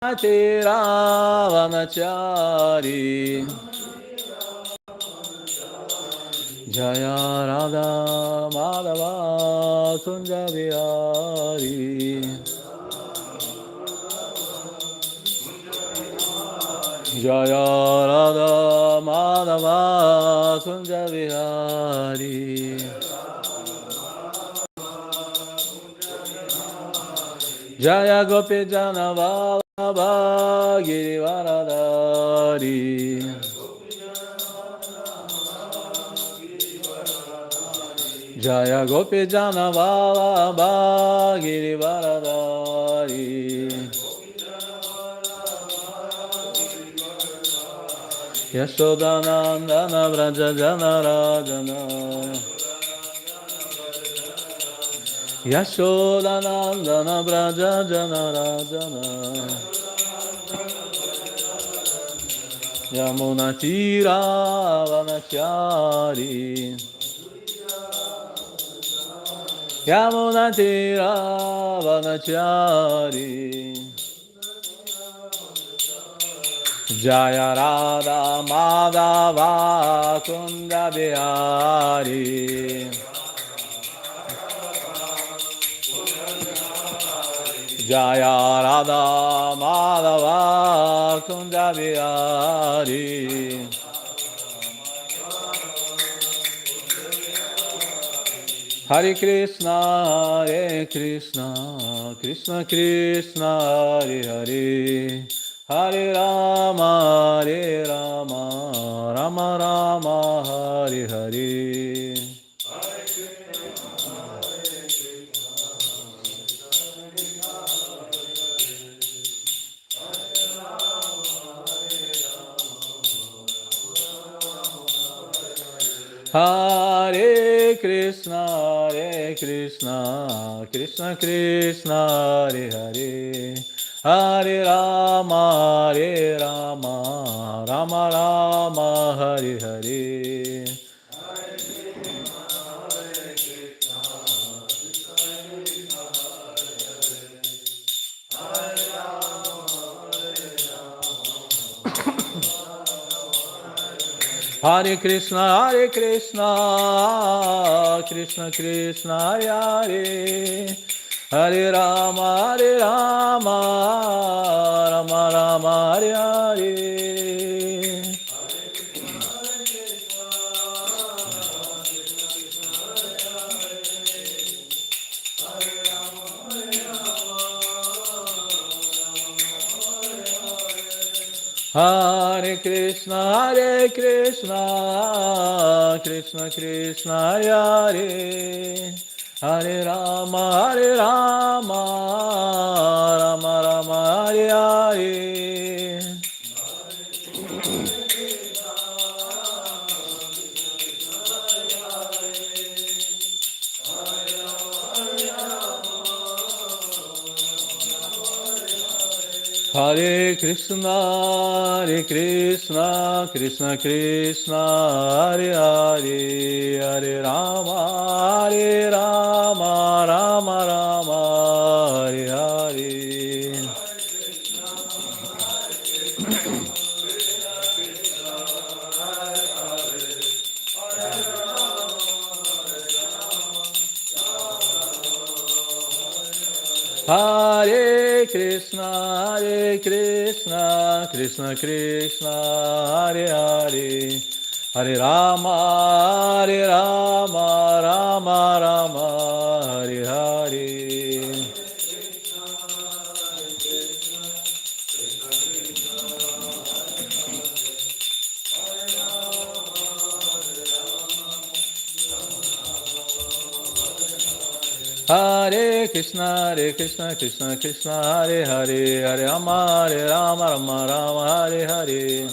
Tiravanachari Jaya Radha Madhava Kunja Vihari Jaya Radha Madhava Kunja Vihari Jaya Gopi Jana Vallaba Girivaradari Jaya Gopi Jana Vallaba Girivaradari Yashodanandana Vraja Jana Rajana Yashodanandana Vraja Jana Rajana Yamuna Tiravanachari Yamuna Tiravanachari Jaya Radha Madhava Kunda Bihari Jaya Radha Madhava Kunda Bihari Hare Krishna Krishna Krishna Hare Hare Hare Rama Rama Rama Hare Hare Hare Krishna Krishna Krishna Hare Hare Hare Rama Rama Rama Hare Hare Hare Krishna Krishna Krishna Hare Hare Hare Rama Rama Rama Hare Hare Hare Krishna Krishna Krishna Hare Hare Rama Rama Rama Hare Hare Hare Krishna Krishna Krishna Hare Hare Hare Rama Rama Rama Hare Hare Hare Krishna Krishna Krishna Hare Hare Hare Rama Rama Rama Hare Hare Hare Krishna Krishna Krishna Hare Hare Hare Rama Rama Rama Hare Hare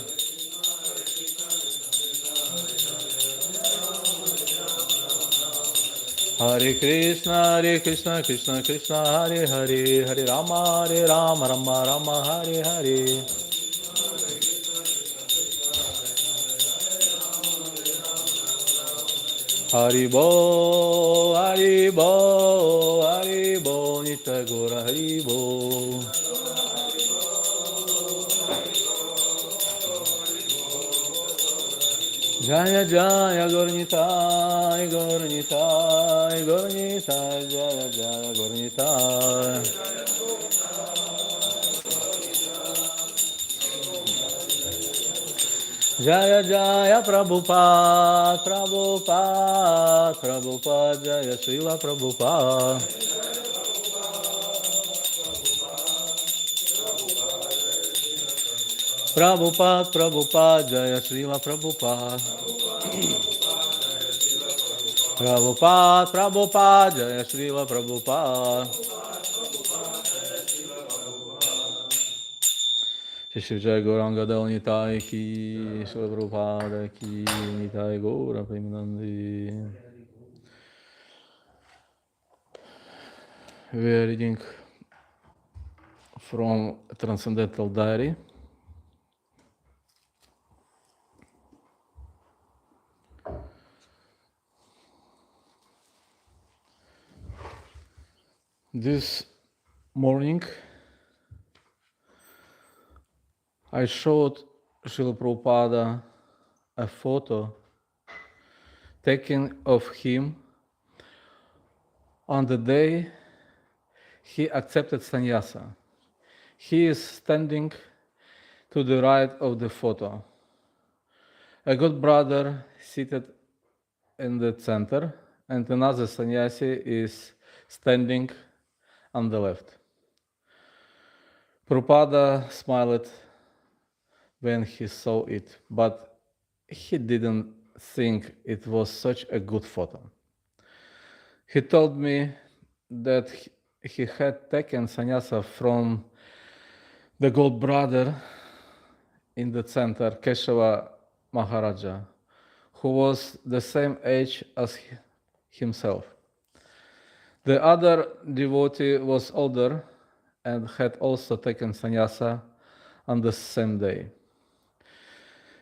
Hare Krishna Krishna Hare Hare Hare Rama Rama Rama Hare Hare Haribo, Haribo, Haribo, Nitya Gora Haribo. Jaya Jaya Gauranitai, Gauranitai, Gauranitai, Jaya Jaya Gauranitai. Jaya Jaya Prabhupada, Prabhupada, Prabhupada, Jaya Srila Prabhupada. Prabhupada, Prabhupada, Jaya Srila Prabhupada. Prabhupada, Prabhupada, Jaya Srila Prabhupada. Shri Jai Gauranga Dal Nitai Ki, Srila Prabhupada Ki, Nitai Gaura Premanandi. We are reading from Transcendental Diary. This morning I showed Srila Prabhupada a photo taken of him on the day he accepted sannyasa. He is standing to the right of the photo. A good brother seated in the center, and another sannyasi is standing on the left. Prabhupada smiled when he saw it, but he didn't think it was such a good photo. He told me that he had taken sannyasa from the gold brother in the center, Keshava Maharaja, who was the same age as himself. The other devotee was older and had also taken sannyasa on the same day.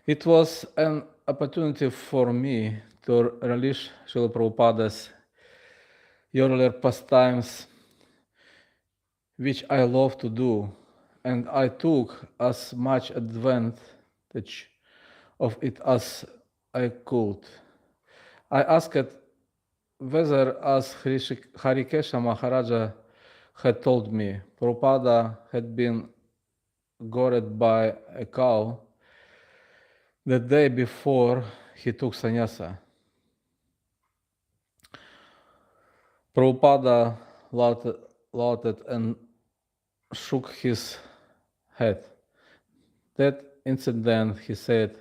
It was an opportunity for me to relish Srila Prabhupada's earlier pastimes, which I love to do, and I took as much advantage of it as I could. I asked whether, as Harikesha Maharaja had told me, Prabhupada had been gored by a cow the day before he took sannyasa. Prabhupada laughed and shook his head. That incident, he said,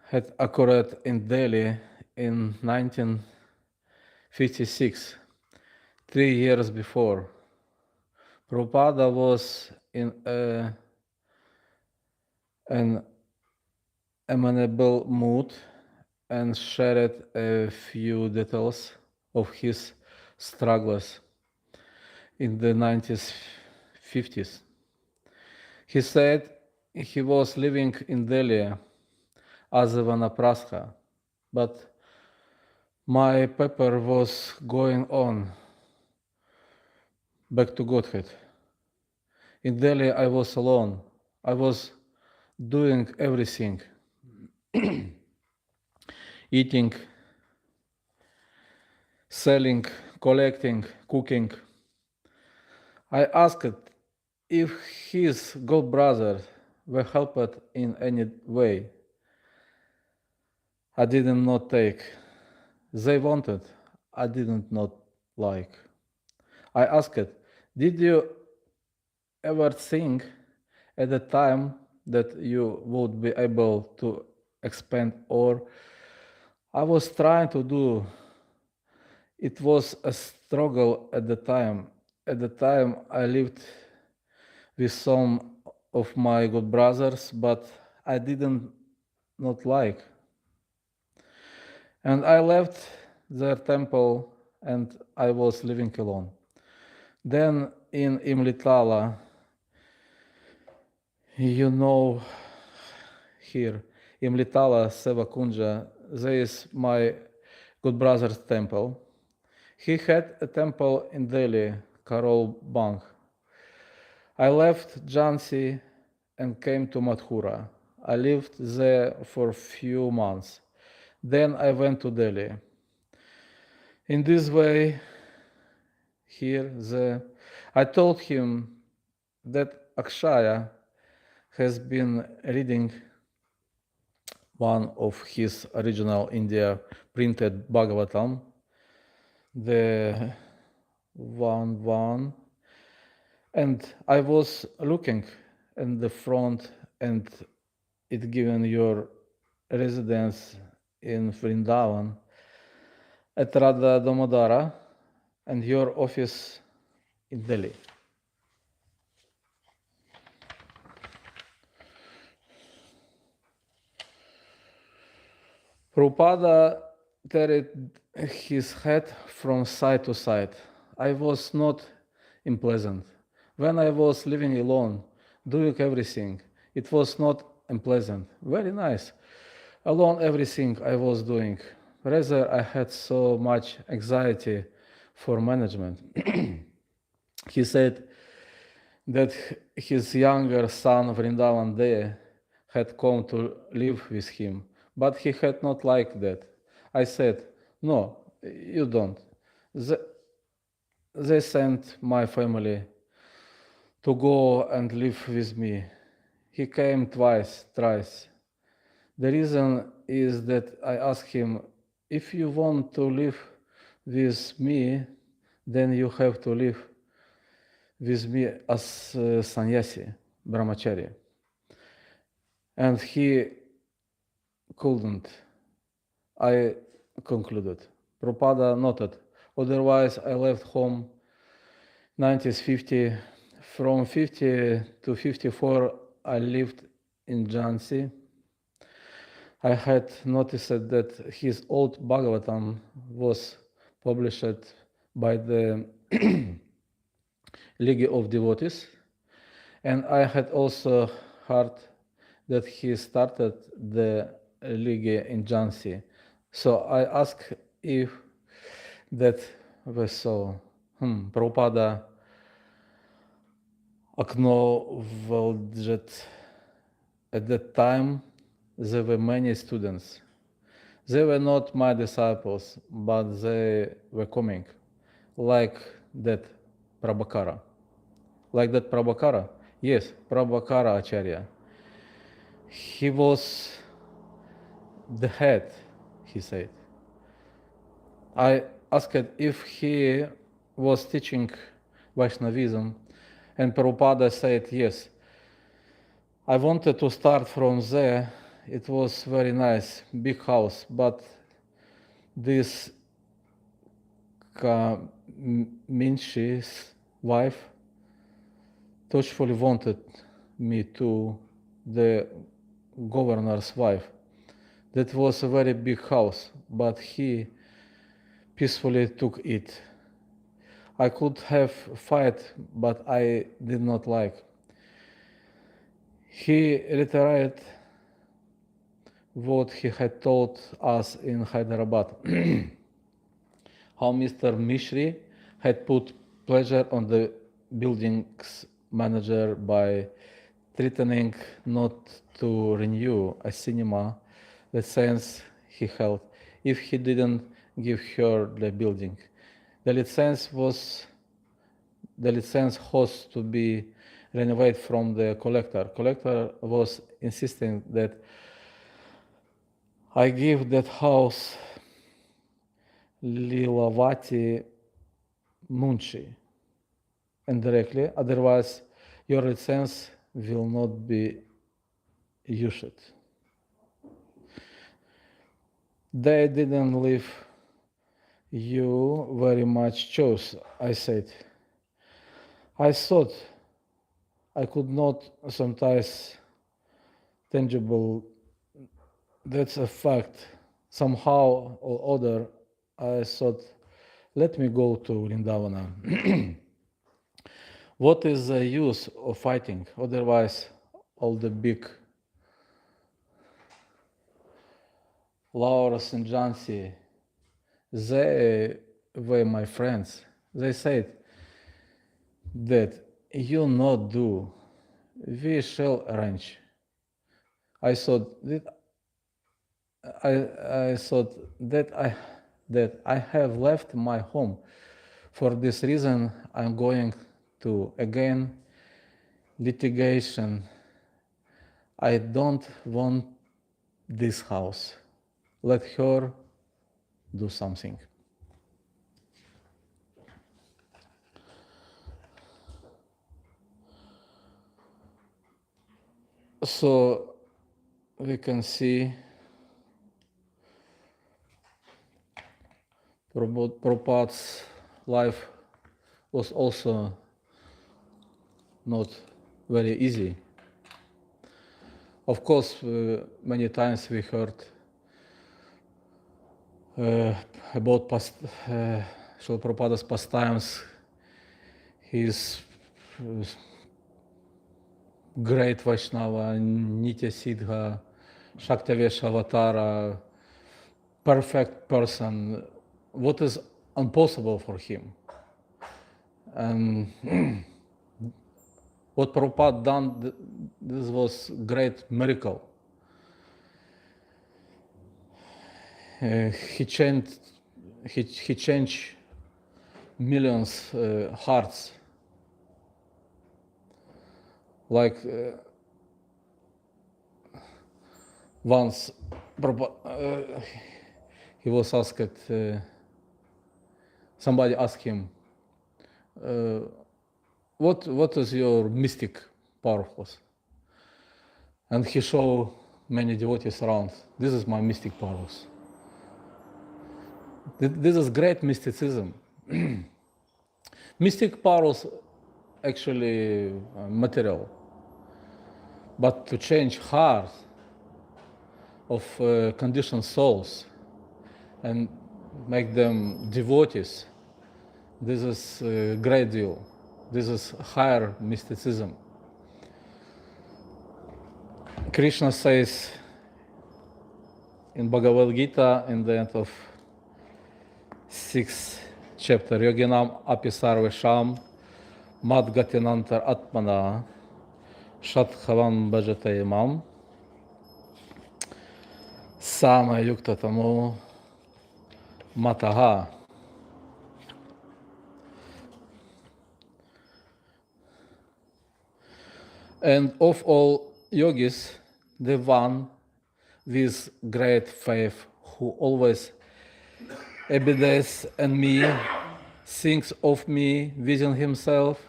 had occurred in Delhi in 1956, 3 years before. Prabhupada was in an amenable mood and shared a few details of his struggles in the 1950s. He said he was living in Delhi as a vanaprastha, but my paper was going on back to Godhead. In Delhi, I was alone. I was doing everything. Eating, selling, collecting, cooking. I asked if his god brothers were helped in any way. I did not take. They wanted. I did not like. I asked, did you ever think at the time that you would be able to expand, or I was trying to do? It was a struggle at the time. At the time, I lived with some of my good brothers, but I didn't not like. And I left their temple and I was living alone. Then in Imlitala, you know, here, Imlitala, Sevakunja, there is my good brother's temple. He had a temple in Delhi, Karol Bagh. I left Jhansi and came to Mathura. I lived there for a few months. Then I went to Delhi. In this way, I told him that Akshaya has been reading one of his original India printed Bhagavatam, the one, and I was looking in the front and it given your residence in Vrindavan at Radha Damodara and your office in Delhi. Prabhupada carried his head from side to side. I was not unpleasant. When I was living alone, doing everything, it was not unpleasant. Very nice. Alone, everything I was doing. Rather, I had so much anxiety for management. He said that his younger son, Vrindavan Dey, had come to live with him, but he had not liked that. I said, no, you don't. They sent my family to go and live with me. He came twice, thrice. The reason is that I asked him, if you want to live with me, then you have to live with me as sannyasi, brahmachari. And he couldn't. I concluded. Prabhupada noted. Otherwise, I left home 1950. From 50 to 54, I lived in Jhansi. I had noticed that his old Bhagavatam was published by the League of Devotees, and I had also heard that he started the League in Jhansi. So I asked if that was so. Prabhupada acknowledged at that time there were many students. They were not my disciples, but they were coming, like that Prabhakara. Like that Prabhakara? Yes, Prabhakara Acharya. He was the head, he said. I asked if he was teaching Vaishnavism, and Prabhupada said yes. I wanted to start from there. It was very nice, big house, but this Kaminshi's wife touchfully wanted me to the governor's wife. That was a very big house, but he peacefully took it. I could have fight, but I did not like. He reiterated what he had told us in Hyderabad, how Mr. Mishri had put pressure on the building's manager by threatening not to renew a cinema license he held if he didn't give her the building. The license was to be renovated from the collector. Collector was insisting that I give that house Lilavati Munshi indirectly, otherwise your license will not be used. They didn't leave you very much choice, I said. I thought I could not sometimes tangible. That's a fact. Somehow or other, I thought, let me go to Vrindavana. What is the use of fighting? Otherwise, all the big Laurus and Jansi, they were my friends. They said that you not do, we shall arrange. I thought that I have left my home. For this reason, I'm going to again litigation. I don't want this house. Let her do something. So we can see Prabhupada's life was also not very easy. Of course, many times we heard about Srila Prabhupada's pastimes, his great Vaishnava, Nitya Siddha, Shaktavesh Avatara, perfect person, what is impossible for him. And what Prabhupada done, this was great miracle. He changed millions hearts. Like once he was asked, somebody asked him, what is your mystic powers? And he showed many devotees around. This is my mystic powers. This is great mysticism. Mystic powers actually material, but to change heart of conditioned souls and make them devotees, this is a great deal. This is higher mysticism. Krishna says in Bhagavad Gita, in the end of 6th chapter, Yoginam api sarvesham madgatinantar atmana shatchavam bhajate imam sama yukta tamo mataha. And of all yogis, the one with great faith who always abides in me, thinks of me within himself,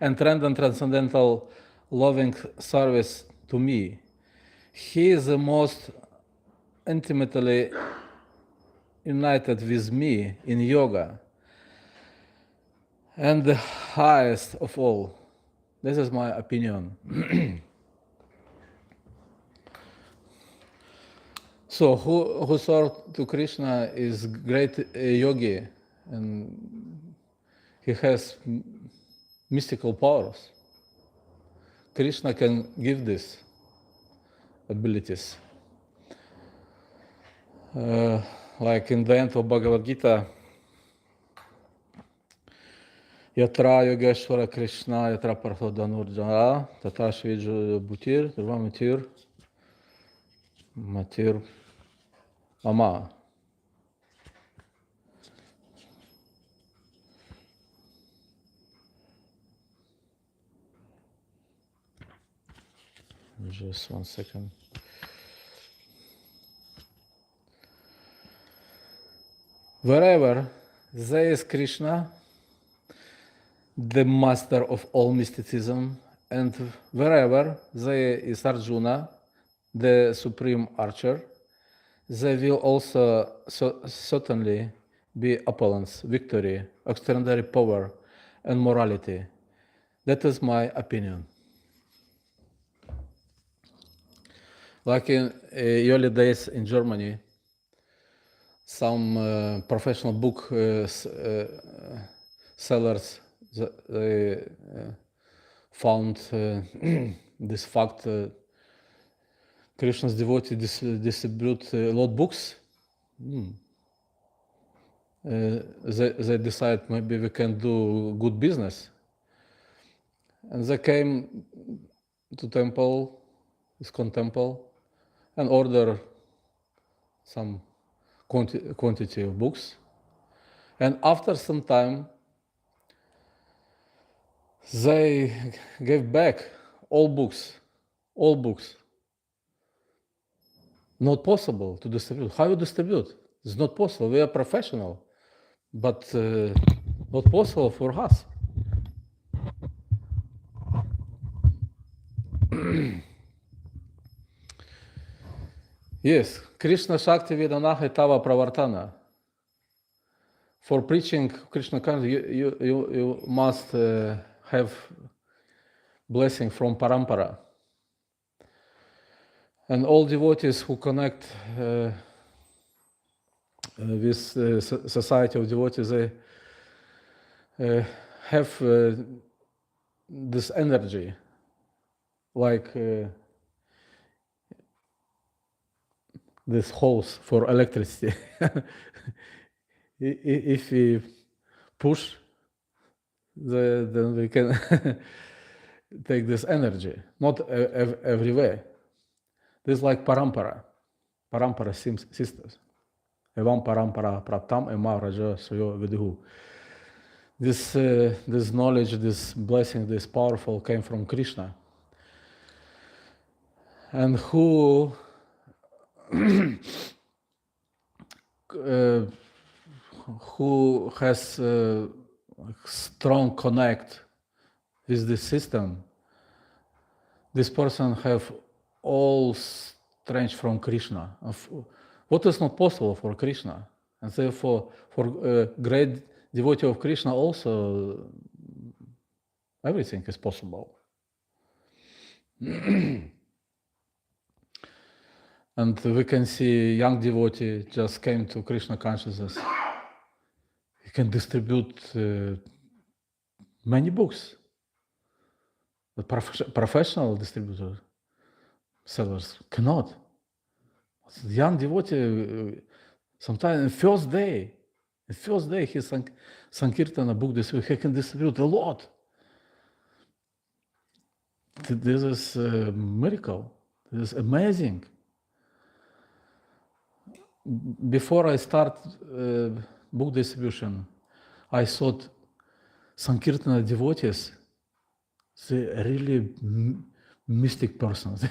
and render transcendental loving service to me. He is the most intimately united with me in yoga, and the highest of all. This is my opinion. So who served to Krishna is great yogi, and he has mystical powers. Krishna can give these abilities. Like in the end of Bhagavad Gita, Yatra Yogeshwara Krishna, Yatra Parthodhanurjana, Tata Shviju Bhutir, Durva Matir Ama. Just 1 second. Wherever there is Krishna, the master of all mysticism, and wherever there is Arjuna, the supreme archer, there will also certainly be opulence, victory, extraordinary power, and morality. That is my opinion. Like in early days in Germany, some professional book sellers they found this fact. Krishna's devotees distribute a lot of books. They decide maybe we can do good business. And they came to Tempel, ISKCON Temple, and order some quantity of books. And after some time, they gave back all books. Not possible to distribute. How you distribute? It's not possible. We are professional, but not possible for us. Yes, Krishna Shakti Vedanaha Tava Pravartana. For preaching Krishna consciousness, you must have blessing from parampara. And all devotees who connect with society of devotees, they have this energy, like this hose for electricity. If we push, then we can take this energy, not everywhere. This is like parampara sisters. Evam parampara praptam ema raja sayo viduhu. This knowledge, this blessing, this powerful came from Krishna. And who has a strong connect with the system, this person have all strength from Krishna. What is not possible for Krishna? And therefore, for a great devotee of Krishna also, everything is possible. And we can see young devotee just came to Krishna consciousness. He can distribute many books. The professional distributor sellers cannot. The young devotee, sometimes in first day he Sankirtana book he can distribute a lot. This is a miracle. This is amazing. Before I start book distribution, I thought Sankirtana devotees, they really mystic persons.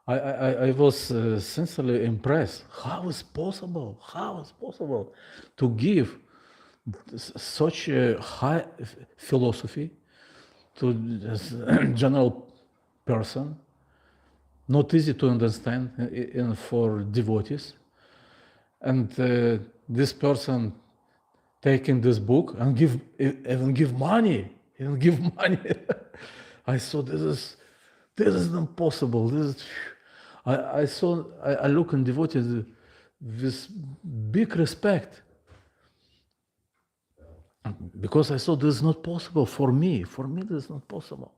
I was sincerely impressed. How is possible? To give such a high philosophy to a general person, not easy to understand for devotees, and this person taking this book and even give money. I thought this is impossible. I look on devotees with big respect, because I thought this is not possible for me. For me, this is not possible.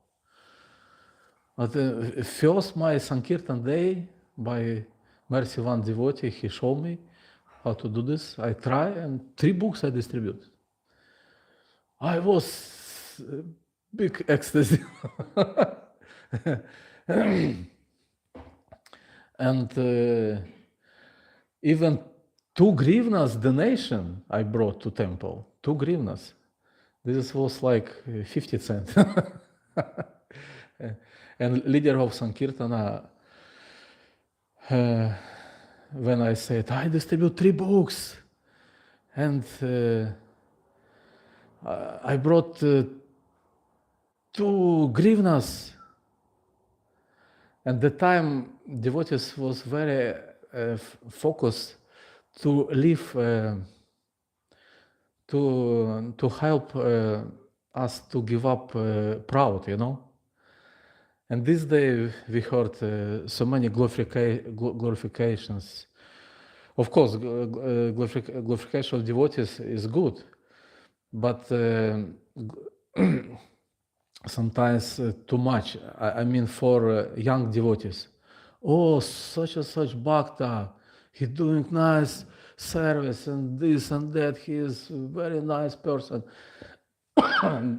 But first my Sankirtan day, by mercy one devotee, he showed me how to do this. I try, and 3 books I distribute. I was big ecstasy. And even 2 grivnas donation I brought to Tempel. 2 grivnas. This was like 50 cents. And leader of Sankirtana, when I said, I distribute 3 books, and I brought 2 grivnas. And the time devotees was very focused to live, to help us to give up proud, And this day we heard so many glorifications. Of course, glorification of devotees is good, but sometimes too much. I mean, for young devotees. Oh, such and such bhakta, he's doing nice service and this and that. He is a very nice person.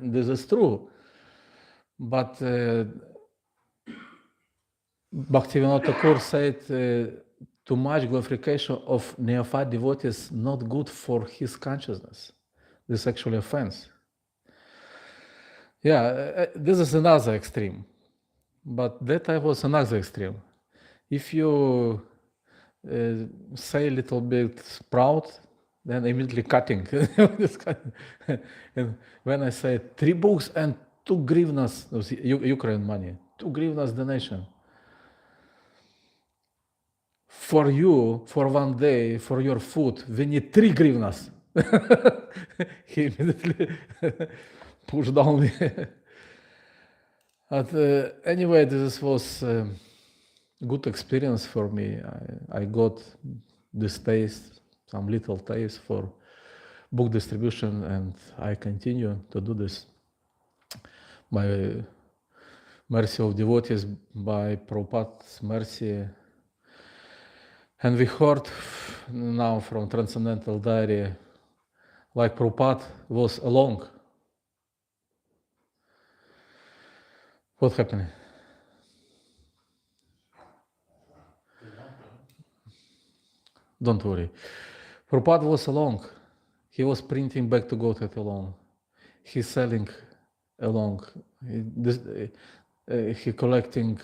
This is true, but Bhaktivinoda Thakur said, too much glorification of neophyte devotees not good for his consciousness. This is actually offense. Yeah, this is another extreme. But that was another extreme. If you say a little bit proud, then immediately cutting. And when I say 3 books and 2 grivnas, Ukraine money, 2 grivnas donation, for you, for one day, for your food, we need 3 grivnas. He immediately pushed down me. But anyway, this was good experience for me. I got this taste, some little taste for book distribution, and I continue to do this by mercy of devotees, by Prabhupada's mercy. And we heard now from Transcendental Diary, like Prabhupada was alone. What happened? Don't worry. Prabhupada was alone. He was printing Back to Godhead alone. He's selling alone. He collecting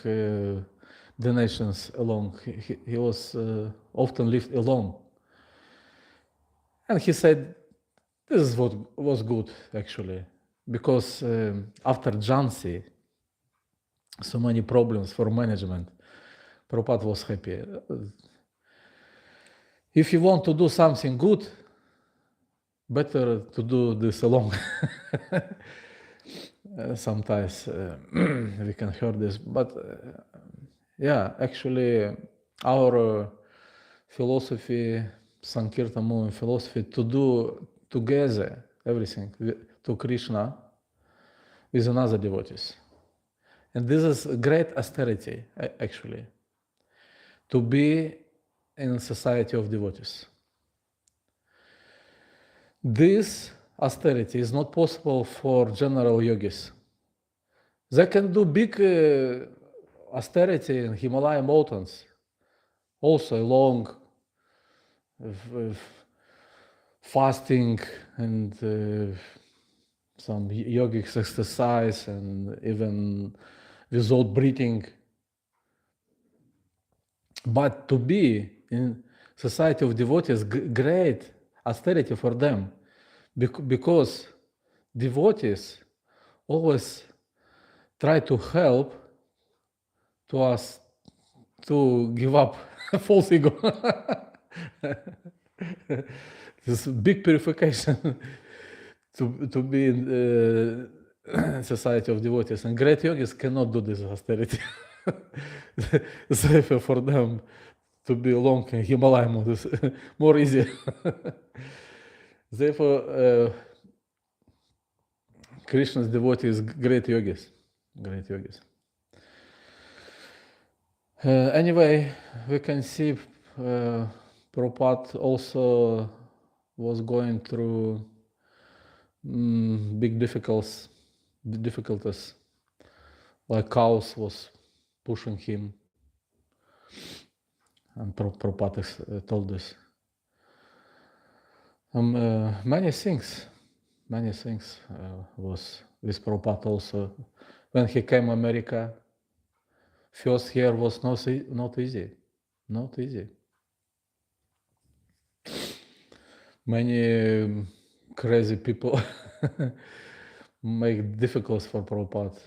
donations alone. He was often lived alone. And he said, this is what was good, actually. Because after Jhansi, so many problems for management, Prabhupada was happy. If you want to do something good, better to do this alone. Sometimes we can hear this, but yeah, actually our philosophy, Sankirtan movement philosophy, to do together everything to Krishna with another devotees. And this is great austerity, actually, to be in a society of devotees. This austerity is not possible for general yogis. They can do big austerity in Himalaya mountains, also along fasting and some yogic exercise, and even without breathing. But to be in society of devotees, great austerity for them, because devotees always try to help to us to give up false ego. This big purification to be in society of devotees, and great yogis cannot do this austerity. Safer for them to be alone in Himalaya mountains, more easy. Therefore, Krishna's devotees, great yogis, great yogis. Anyway, we can see Prabhupada also was going through big difficulties, like cows was pushing him, and Prabhupada told this. Many things was with Prabhupada also. When he came to America, first year was not easy. Many crazy people make difficult for Prabhupada.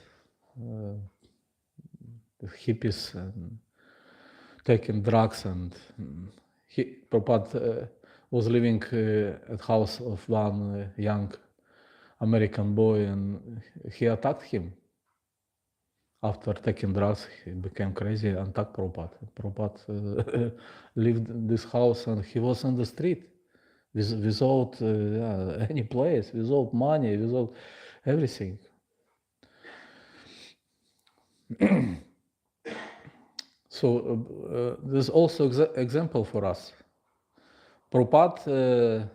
Hippies and taking drugs, and Prabhupada was living at house of one young American boy, and he attacked him. After taking drugs, he became crazy and attacked Prabhupada. Prabhupada lived in this house, and he was on the street without any place, without money, without everything. So there's also example for us. Prabhupada,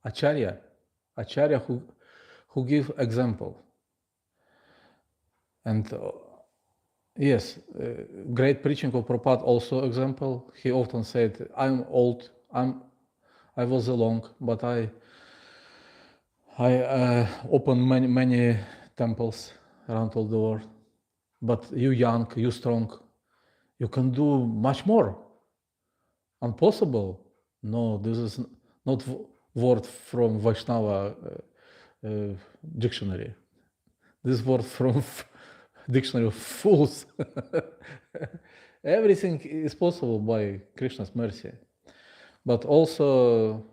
Acharya who give example. And Yes, great preaching of Prabhupada also example. He often said, "I'm old. I was alone, but I opened many temples around all the world. But you young, you strong, you can do much more. Impossible? No, this is not word from Vaishnava dictionary. This word from dictionary of fools. Everything is possible by Krishna's mercy. But also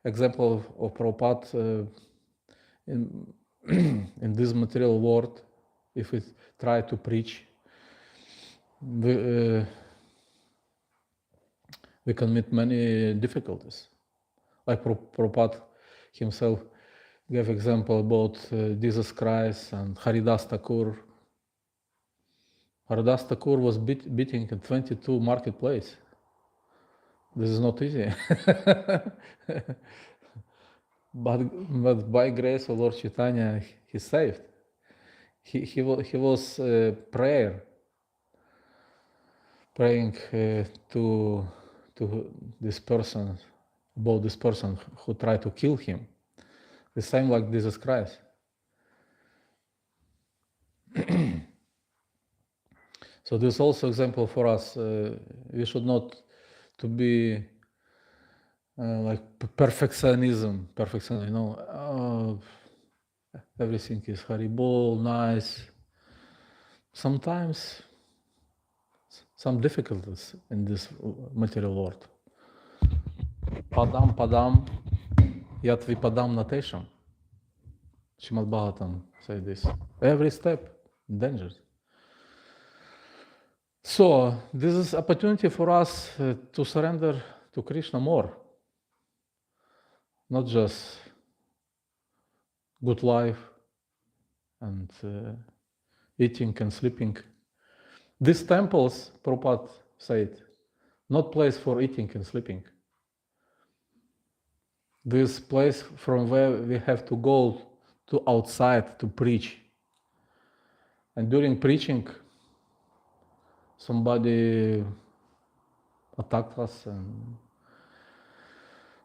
example of Prabhupada in, in this material world, if we try to preach, we can meet many difficulties. Like Prabhupada himself gave example about Jesus Christ and Haridas Thakur. Haridas Thakur was beating in 22 marketplace. This is not easy. but by grace of Lord Chaitanya, he saved. He was praying to this person, about this person who tried to kill him. The same like Jesus Christ. So this is also example for us. We should not to be like perfectionism, you know, everything is horrible, nice. Sometimes some difficulties in this material world. Padam, yat vipadam natesham. Srimad Bhagavatam say this. Every step, dangerous. So this is opportunity for us to surrender to Krishna more. Not just good life and eating and sleeping. These temples, Prabhupada said, not place for eating and sleeping. This place from where we have to go to outside to preach. And during preaching, somebody attacked us and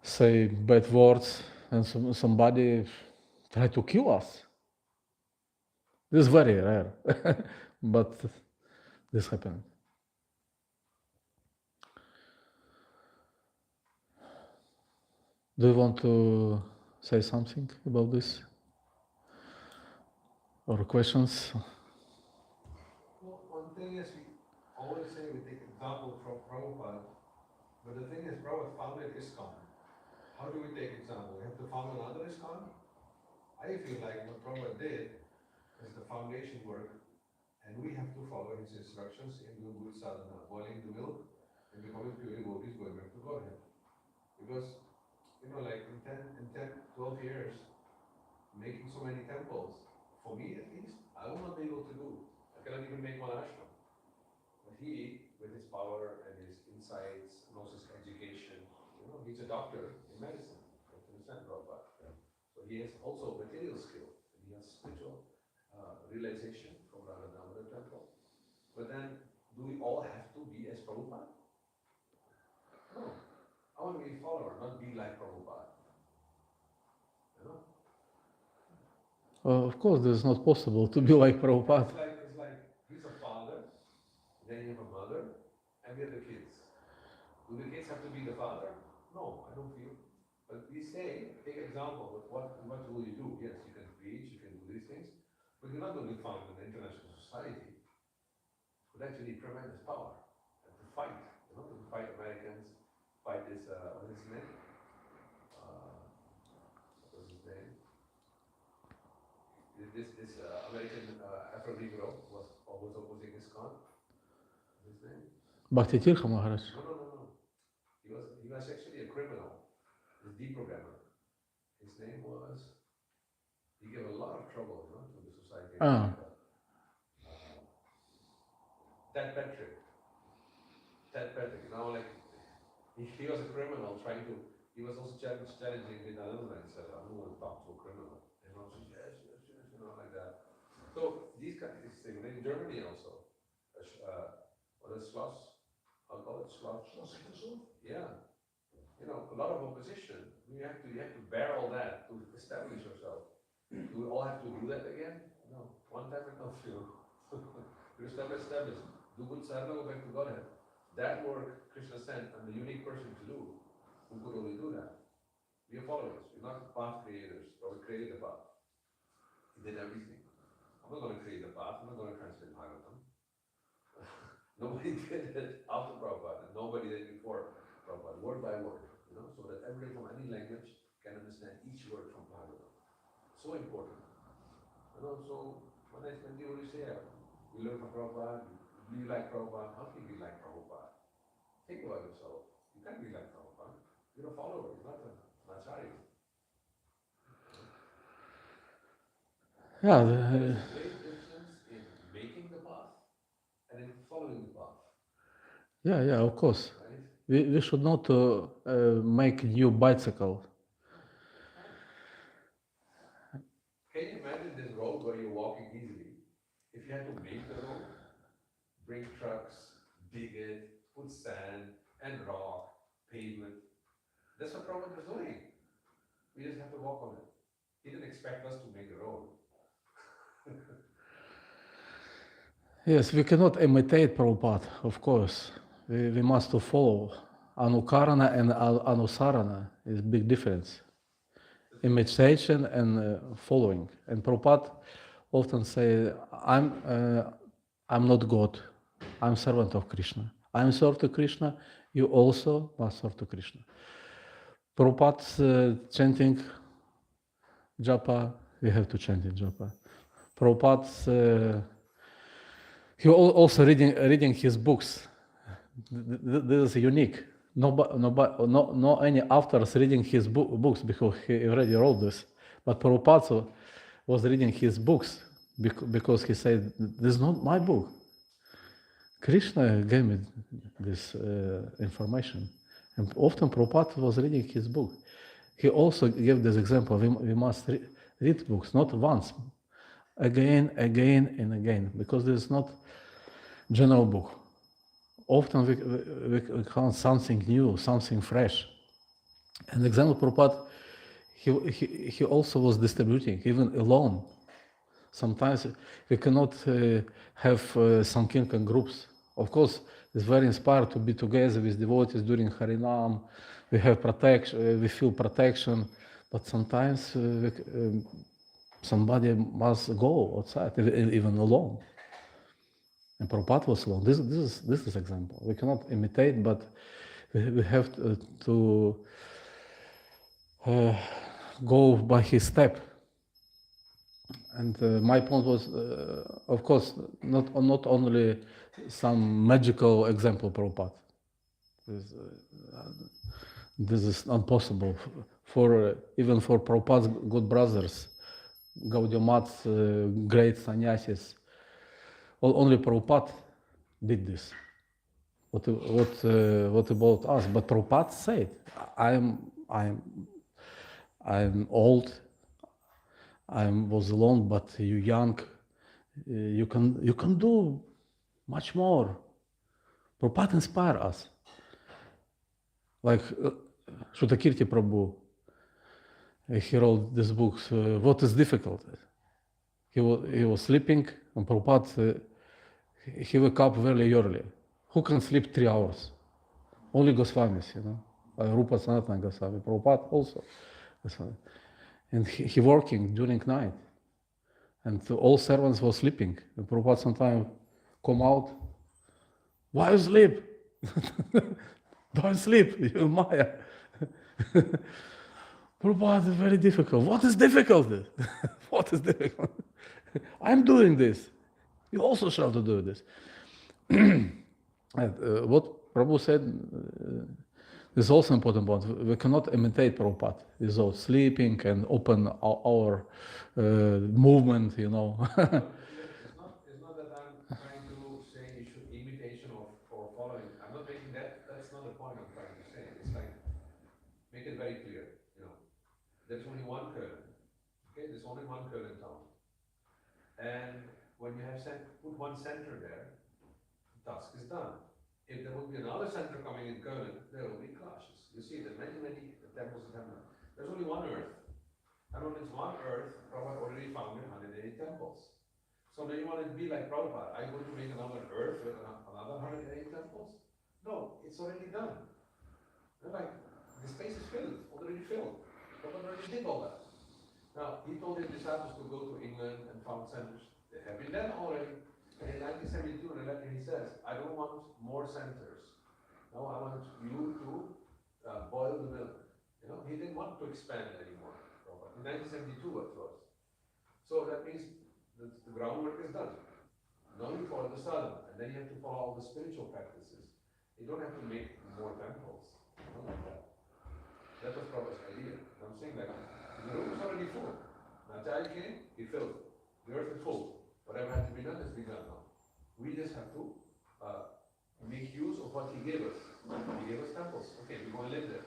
say bad words, and somebody tried to kill us. This is very rare, but this happened. Do you want to say something about this? Or questions? Well, one thing is, we always say we take example from Prabhupada, but the thing is, Prabhupada founded ISKCON. How do we take example? We have to found another ISKCON? I feel like what Prabhupada did is the foundation work, and we have to follow his instructions in doing good sadhana, boiling the milk and becoming pure devotees, going back to Godhead. Because, you know, like in 12 years, making so many temples, for me at least, I will not be able to do. I cannot even make one ashram. But he, with his power and his insights, knows his education, you know, he's a doctor in medicine. You have to understand Prabhupada. So he has also material skill, and he has spiritual realization from Radha Damodar temple. But then, do we all have to be as Prabhupada? No. I want to be a follower, not be like Prabhupada. You know? Of course, this is not possible to be like Prabhupada. It's like he's a father, then you have a mother, and we have the kids. Do the kids have to be the father? No, I don't feel. But we say, take example, what will you do? Yes, you can preach, you can do these things, but you're not going to found an international society with actually tremendous power and to fight, you know, to fight Americans, fight this, what's his name? What was his name? This American Afro-Negro was opposing ISKCON. His name? Bhakti Tirtha Maharaj. No. He was actually a criminal, a deprogrammer. His name was. He gave a lot of trouble, you know, to the society in America. Ted Patrick. Ted Patrick. You know, like he was a criminal trying to. He was also challenging the Nalanda and said, "I'm going to talk to a criminal." And I was like, yes, you know, like that. So these kind of things, in Germany also, the slots, I'll call it slots. Yeah. You know, a lot of opposition. You have to bear all that to establish yourself. Do we all have to do that again? No. One time enough, you know. You establish. Do good sadhana, go back to Godhead. That work Krishna sent and the unique person to do, who could only do that. We are followers. We're not path creators, but we created the path. He did everything. I'm not going to create the path. I'm not going to translate Bhagavatam. Nobody did it after Prabhupada, and nobody did it before Prabhupada, word by word, you know, so that everybody from any language can understand each word from Bhagavatam. So important. You know, so when you say, we learn from Prabhupada, do you like Prabhupada? How can you be like Prabhupada? Think about yourself. You can't be like Prabhupada. You're a follower, you're not an acharya. Yeah, There's a great difference in making the path and in following the path. yeah, of course. Right? We should not make new bicycle. Can you imagine this road where you're walking easily? If you had to make the road, bring trucks, dig it, put sand and rock, pavement. That's what Prabhupada was doing. We just have to walk on it. He didn't expect us to make the road. Yes, we cannot imitate Prabhupada, of course. We must to follow. Anukarana and Anusarana is big difference. Imitation and following. And Prabhupada often say, I'm not God. I'm servant of Krishna. I'm servant to Krishna. You also must serve to Krishna. Prabhupada's chanting japa, we have to chant in japa. Prabhupada's he also reading his books. This is unique. No any authors reading his books because he already wrote this. But Prabhupada was reading his books because he said, "This is not my book. Krishna gave me this information." And often Prabhupada was reading his book. He also gave this example. We must read books, not once, again, and again, because this is not general book. Often we found something new, something fresh. And example, Prabhupada, he also was distributing, even alone. Sometimes we cannot have some Kirtan groups. Of course, it's very inspired to be together with devotees during Harinam. We have protection, we feel protection, but sometimes somebody must go outside, even alone. And Prabhupada was alone. This is example. We cannot imitate, but we have to go by his step. And my point was, of course, not only some magical example Prabhupada. This is impossible for even for Prabhupada's good brothers, Gaudiya Math's great sannyasis. Only Prabhupada did this. What about us? But Prabhupada said, I'm old. I was alone, but you young. You can do much more. Prabhupada inspire us. Like Shrutakirti Prabhu, he wrote this book. What is difficult? He was sleeping, and Prabhupada he woke up very early. Who can sleep 3 hours? Only Goswamis, you know. Rupa Sanatana Goswami. Prabhupada also. And he working during night. And all servants were sleeping. And Prabhupada sometimes come out. Why you sleep? Don't sleep, you Maya. Prabhupada is very difficult. What is difficult? What is difficult? I'm doing this. You also shall to do this. What Prabhu said is also important point. We cannot imitate Prabhupada without sleeping and open our movement, you know. It's not that I'm trying to say you should imitation or following. I'm not making that. That's not the point I'm trying to say. It's like make it very clear. You know, there's only one Köln. Okay, there's only one Köln in town. And when you have put one center there, the task is done. if there would be another center coming in Köln, there will be clashes. You see, there are many, many temples in Tempel. There's only one earth. And on this one earth, Prabhupada already founded 180 temples. So now you want to be like Prabhupada, are you going to make another earth with another 180 temples? No, it's already done. And like, the space is filled, already filled. Prabhupada already did all that. Now, he told his disciples to go to England and found centers. They have been done already. And in 1972, in a letter, he says, I don't want more centers. No, I want you to boil the milk. You know, he didn't want to expand anymore. In 1972, it was. So that means the groundwork is done. Now you follow the sadhana, and then you have to follow all the spiritual practices. You don't have to make more temples. Not like that. That was Prabhupada's idea. I'm saying that the room is already full. Acharya came, he filled it. The earth is full. Whatever had to be done has been done now. We just have to make use of what he gave us. He gave us temples. Okay, we go and live there.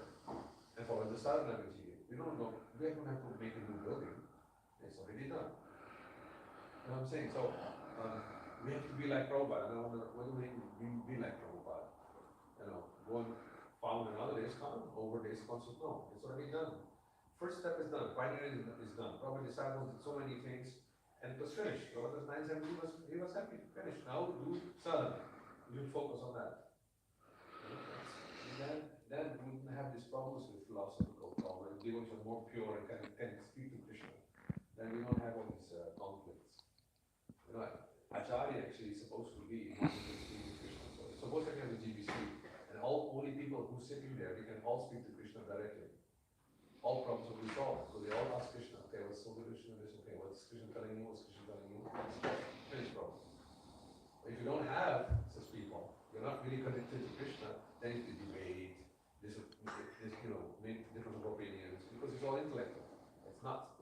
And follow the sadhana which he gave. We don't know. We don't have to make a new building. It's already done. You know what I'm saying? So, we have to be like Prabhupada. And I wonder, what do we be like Prabhupada? You know, go and found another ISKCON over the ISKCON. So no, it's already done. First step is done. Pioneering is done. Prabhupada disciples did so many things, and it was finished. Prabhupada 970, he was happy. Finished. Now do sadhana. You focus on that. And then we wouldn't have these problems with philosophical problems. Devotees are more pure and can speak to Krishna. Then we don't have all these conflicts. You know, Acharya actually is supposed to be speaking to Krishna. So it's supposed to have a GBC. And only people who are sitting there, they can all speak to Krishna directly. All problems will be solved. So they all ask Krishna, okay, what's the solution to this? Okay, what's Krishna telling you? What's Krishna telling you? Finished problem. If you don't have such people, you're not really connected to Krishna, then you can debate, you know, make different opinions, because it's all intellectual. It's not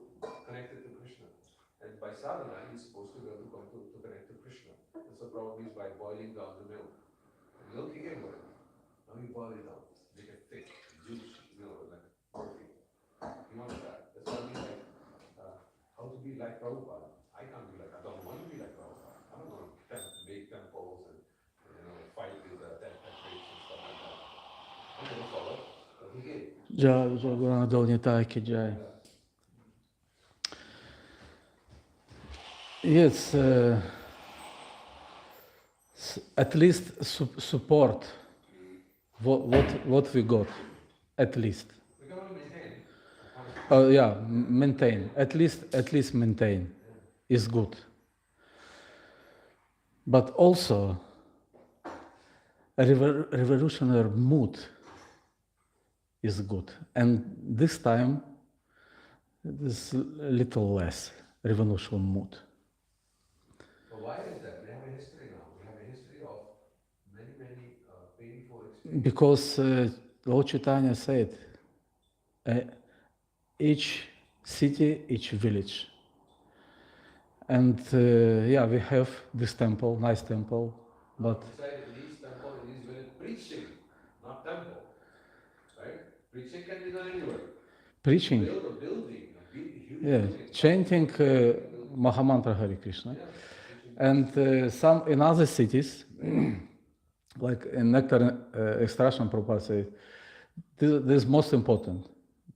connected to Krishna. And by sadhana, you're supposed to be able to connect to Krishna. That's what Prabhupada means by boiling down the milk. The milk you can boil. Now you boil it down, make it thick, juice, you know, like coffee. You want that. That's what I mean, like, how to be like Prabhupada. I can't be like, I don't want to be like Prabhupada. I'm not going to make temples and, you know, fight with taxation and stuff like that. I'm going to follow what he gave. Jai Gauradesh ki Jai. Yes, at least support what we got, at least. We can only maintain. Yeah, maintain. At least maintain is good. But also, a revolutionary mood is good. And this time, it is a little less revolutionary mood. But why is that? We have a history now. We have a history of many painful experiences. Because Lord Chaitanya said, each city, each village. And yeah, we have this temple, nice temple, but Inside these temple, in these villages, preaching, not temple. Right? Preaching can be done anywhere. preaching, Build a building, a huge yeah, building. chanting Mahamantra Hare Krishna. Yeah. And some in other cities, like in Nectar Extraction, Prabhupada said, this is most important.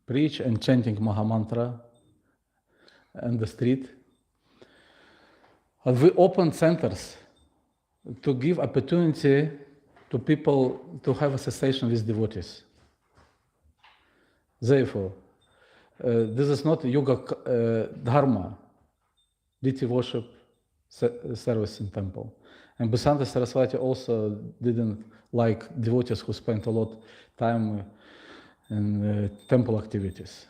Preach and chanting Mahamantra on the street. And we open centers to give opportunity to people to have association with devotees. Therefore, this is not yoga dharma, deity worship service in temple. And Bhasanta Saraswati also didn't like devotees who spent a lot time in temple activities.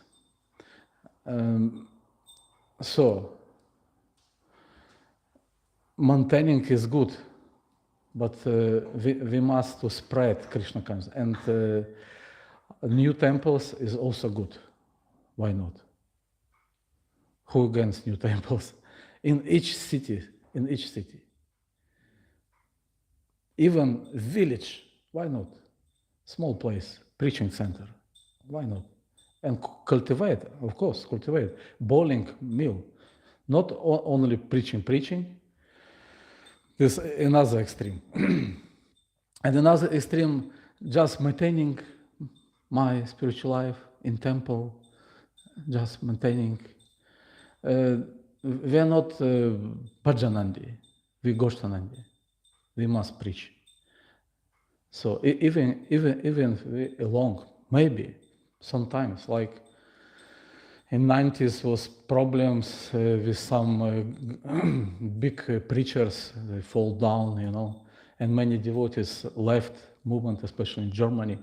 So, maintaining is good, but we must to spread Krishna consciousness. And new temples is also good. Why not? Who against new temples? In each city. Even village, why not? Small place, preaching center, why not? And cultivate, of course, cultivate. Bowling mill, not only preaching. This is another extreme. And another extreme, just maintaining my spiritual life in temple, just maintaining. We are not Bhajanandi, we Goshtanandi. We must preach. So even we along, maybe sometimes, like in 90s was problems with some big preachers, they fall down, and many devotees left movement, especially in Germany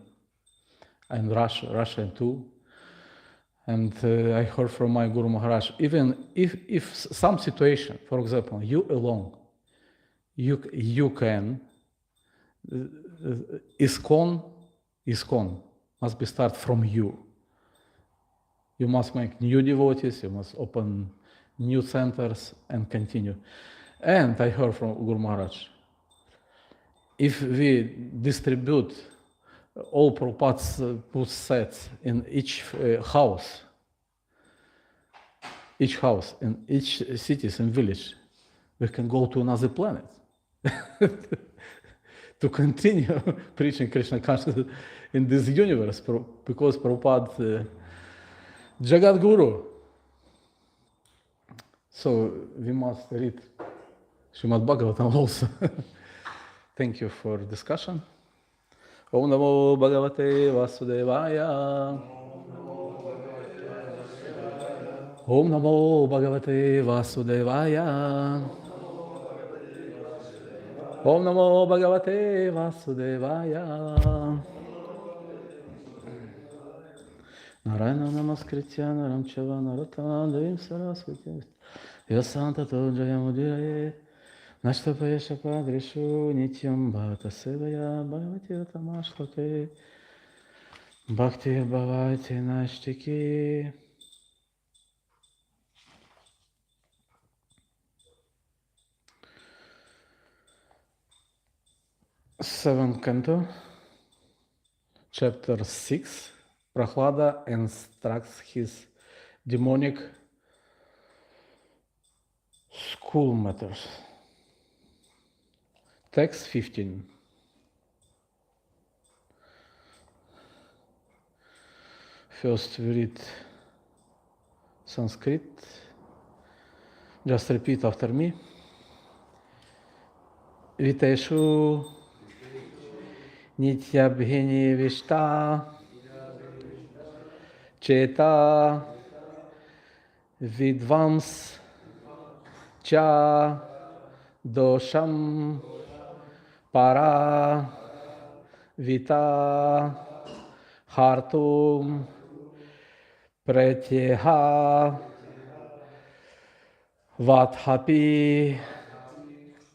and Russia too. And I heard from my Guru Maharaj, even if some situation, for example, you alone, you can, ISKCON must be start from you. You must make new devotees, you must open new centers and continue. And I heard from Guru Maharaj, if we distribute all Prabhupada's put sets in each house, in each cities and village, we can go to another planet to continue preaching Krishna consciousness in this universe, because Prabhupada Jagat Guru. So we must read Srimad Bhagavatam also. Thank you for discussion. Om Namo Bhagavate Vasudevaya. Om Namo Bhagavate Vasudevaya. Om Namo Bhagavate Vasudevaya. Narayana Namaskritya Naram Chava Narottam Devim Saraswati Yasanta Jayamudiraye Nashtapaya Shapadrishu Nityam Bhata Sevaya Bhagavati Tamashlake Bhakti Bhavati Nashtiki. Seventh canto, chapter 6. Prahlada instructs his demonic schoolmates. Text 15. First we read Sanskrit. Just repeat after me. Viteshu Nityabhinivishta Cheta Vidvams Cha Dosham Para Vita Hartum Pretyeha Vathapi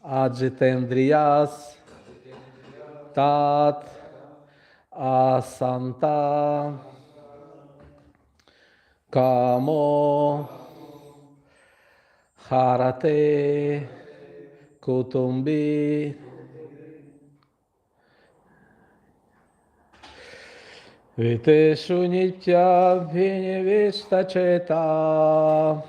Ajitendriyas Tat Asanta Kamo Harate Kutumbi Viteshu Nitya Bhinivishta Cheta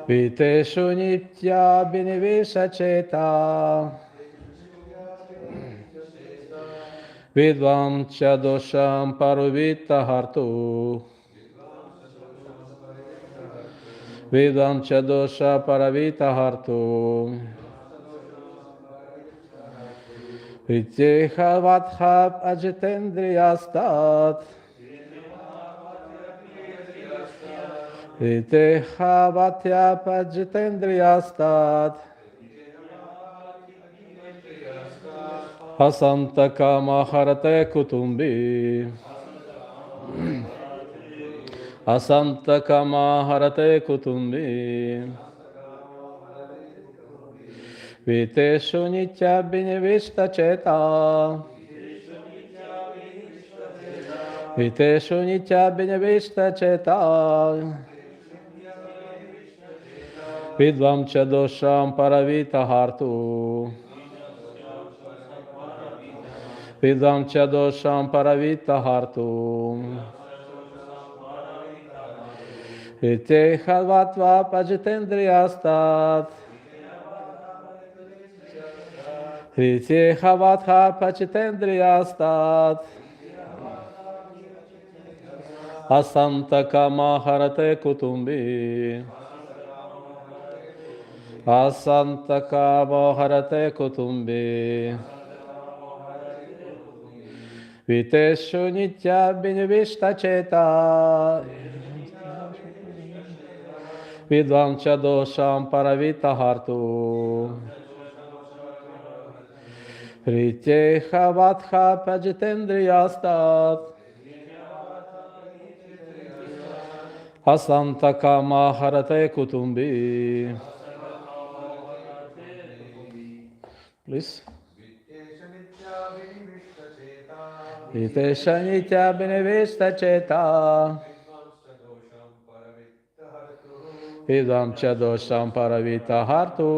Viteshu Nitya Bhinivishta Cheta Vidvam Chadosham Paruvita Hartu Vidvam Chadosha Paravita Hartu Vityeha Vathap Ajitendriyastat Vityeha Vatyap Ajitendriyastat Hasantaka Maharate Kutumbi Asantaka Maharate Kutumbi Viteshu Nitya Binivishta Cheta Viteshu Nitya Binivishta Cheta Vidvam Chadosham Paravita Hartu Vidam Chadosham Paravita Hartu Ite Halvatva Pajitendriyastat Hriteha vatha pachitendriyastat. Asanta maharate kutumbi. Asanta maharate kutumbi. Viteshu nitya binivishta cheta. Vidvam cha dosham paravita hartu. Hriteha vatha pajitendriyastat. Asanta maharate kutumbi. Please. Vityesha nitya vinivishta cheta. Vitesha nitya binivishta cheta. Vidvamsa dosham paravitta hartuhu. Vidvam cha dosham paravita hartu.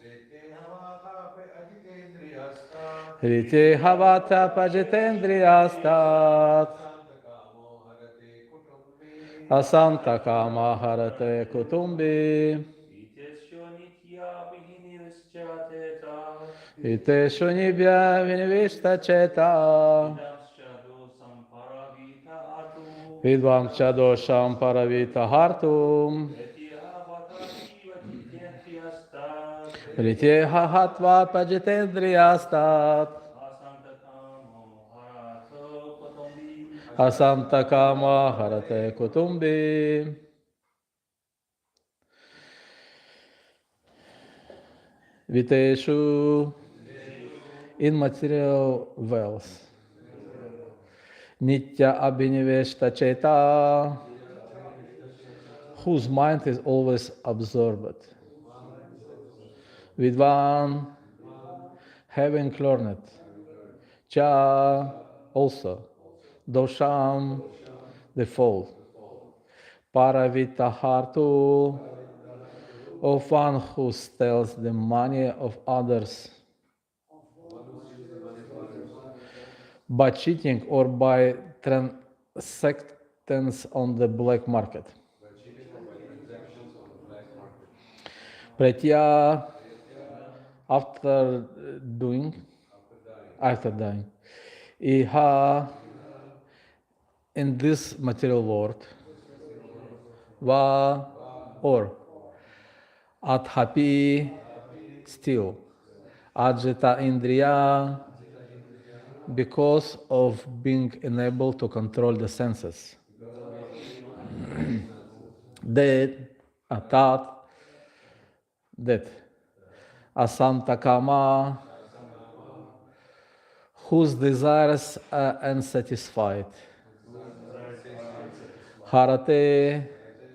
Prete havathape ajitendriyasta. Hriteha vatha pajitendriyastat. Santakamo harate kutumbi. Asanta maharate kutumbi. Vitesyo nitya vinivishchateta. Viteshu nibhya vinivishta cheta. Vidamscha dosam paravita atu. Vidvam cha dosham paravita hartum. Etiha vata shiva jitendriyastat. Rityeha hatva pajitendriyastat. Asantakamo harato kotombi. Asantakama harate kutumbi. Viteshu in material wells. Nitya abhiniveshta cheta, whose mind is always absorbed. Vidvan, having learned. Cha, also. Dosham, the fall. Paravita hartu, of one who steals the money of others by cheating or by transactions on the black market. Pratya, after dying. Iha, in this material world. Va, or. Athapi, still. Ajita indriya, because of being unable to control the senses. That, that. Asantakama, whose desires are unsatisfied. Harate,